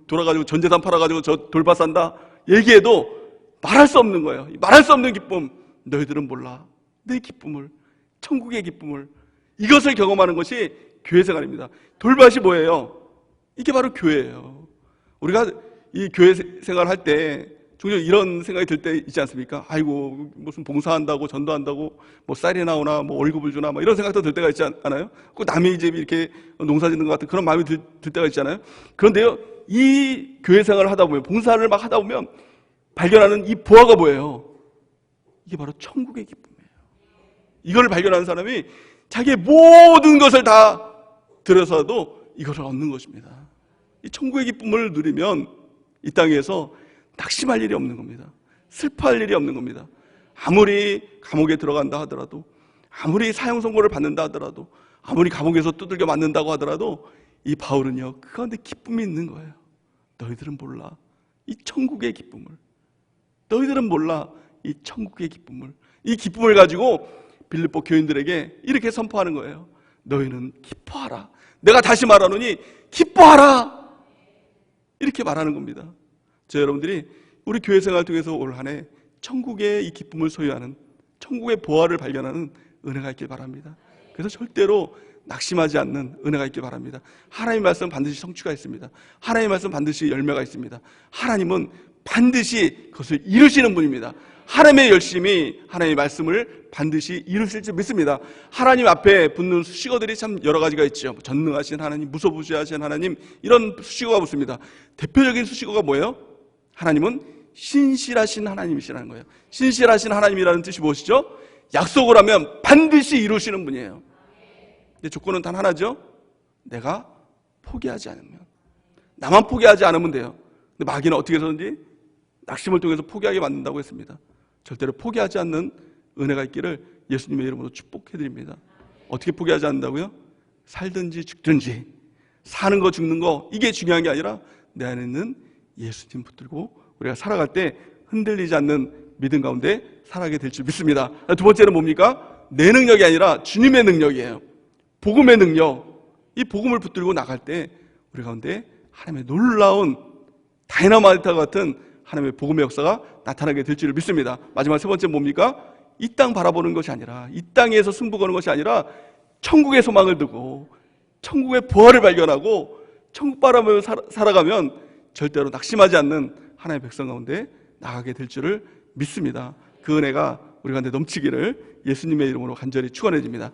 돌아가지고 전 재산 팔아가지고 저 돌밭 산다. 얘기해도 말할 수 없는 거예요. 말할 수 없는 기쁨. 너희들은 몰라 내 기쁨을. 천국의 기쁨을. 이것을 경험하는 것이 교회 생활입니다. 돌밭이 뭐예요? 이게 바로 교회예요. 우리가 이 교회 생활 할 때 종종 이런 생각이 들 때 있지 않습니까? 아이고, 무슨 봉사한다고 전도한다고 뭐 쌀이 나오나 뭐 월급을 주나 뭐 이런 생각도 들 때가 있지 않아요? 꼭 남의 집이 이렇게 농사 짓는 것 같은 그런 마음이 들 때가 있잖아요. 그런데요, 이 교회 생활을 하다 보면, 봉사를 막 하다 보면 발견하는 이 보화가 뭐예요? 이게 바로 천국의 기쁨이에요. 이걸 발견하는 사람이 자기의 모든 것을 다 들여서도 이것을 얻는 것입니다. 이 천국의 기쁨을 누리면 이 땅에서 낙심할 일이 없는 겁니다. 슬퍼할 일이 없는 겁니다. 아무리 감옥에 들어간다 하더라도, 아무리 사형 선고를 받는다 하더라도, 아무리 감옥에서 두들겨 맞는다고 하더라도 이 바울은요, 그 가운데 기쁨이 있는 거예요. 너희들은 몰라 이 천국의 기쁨을. 너희들은 몰라 이 천국의 기쁨을. 이 기쁨을 가지고 빌립보 교인들에게 이렇게 선포하는 거예요. 너희는 기뻐하라. 내가 다시 말하노니 기뻐하라. 이렇게 말하는 겁니다. 저 여러분들이 우리 교회 생활 통해서 올 한 해 천국의 이 기쁨을 소유하는, 천국의 보화를 발견하는 은혜가 있길 바랍니다. 그래서 절대로 낙심하지 않는 은혜가 있길 바랍니다. 하나님의 말씀 반드시 성취가 있습니다. 하나님의 말씀 반드시 열매가 있습니다. 하나님은 반드시 그것을 이루시는 분입니다. 하나님의 열심히 하나님의 말씀을 반드시 이루실 줄 믿습니다. 하나님 앞에 붙는 수식어들이 참 여러 가지가 있죠. 전능하신 하나님, 무소부지하신 하나님, 이런 수식어가 붙습니다. 대표적인 수식어가 뭐예요? 하나님은 신실하신 하나님이시라는 거예요. 신실하신 하나님이라는 뜻이 무엇이죠? 약속을 하면 반드시 이루시는 분이에요. 근데 조건은 단 하나죠. 내가 포기하지 않으면. 나만 포기하지 않으면 돼요. 근데 마귀는 어떻게 해서든지 낙심을 통해서 포기하게 만든다고 했습니다. 절대로 포기하지 않는 은혜가 있기를 예수님의 이름으로 축복해드립니다. 어떻게 포기하지 않는다고요? 살든지 죽든지, 사는 거 죽는 거 이게 중요한 게 아니라 내 안에 있는 예수님 붙들고 우리가 살아갈 때 흔들리지 않는 믿음 가운데 살아가게 될 줄 믿습니다. 두 번째는 뭡니까? 내 능력이 아니라 주님의 능력이에요. 복음의 능력. 이 복음을 붙들고 나갈 때 우리 가운데 하나님의 놀라운 다이너마이트와 같은 하나님의 복음의 역사가 나타나게 될 줄 믿습니다. 마지막 세 번째 뭡니까? 이 땅 바라보는 것이 아니라, 이 땅에서 승부 거는 것이 아니라 천국의 소망을 두고 천국의 부활을 발견하고 천국 바라보며 살아가면 절대로 낙심하지 않는 하나님의 백성 가운데 나가게 될 줄을 믿습니다. 그 은혜가 우리 가운데 넘치기를 예수님의 이름으로 간절히 축원해 줍니다.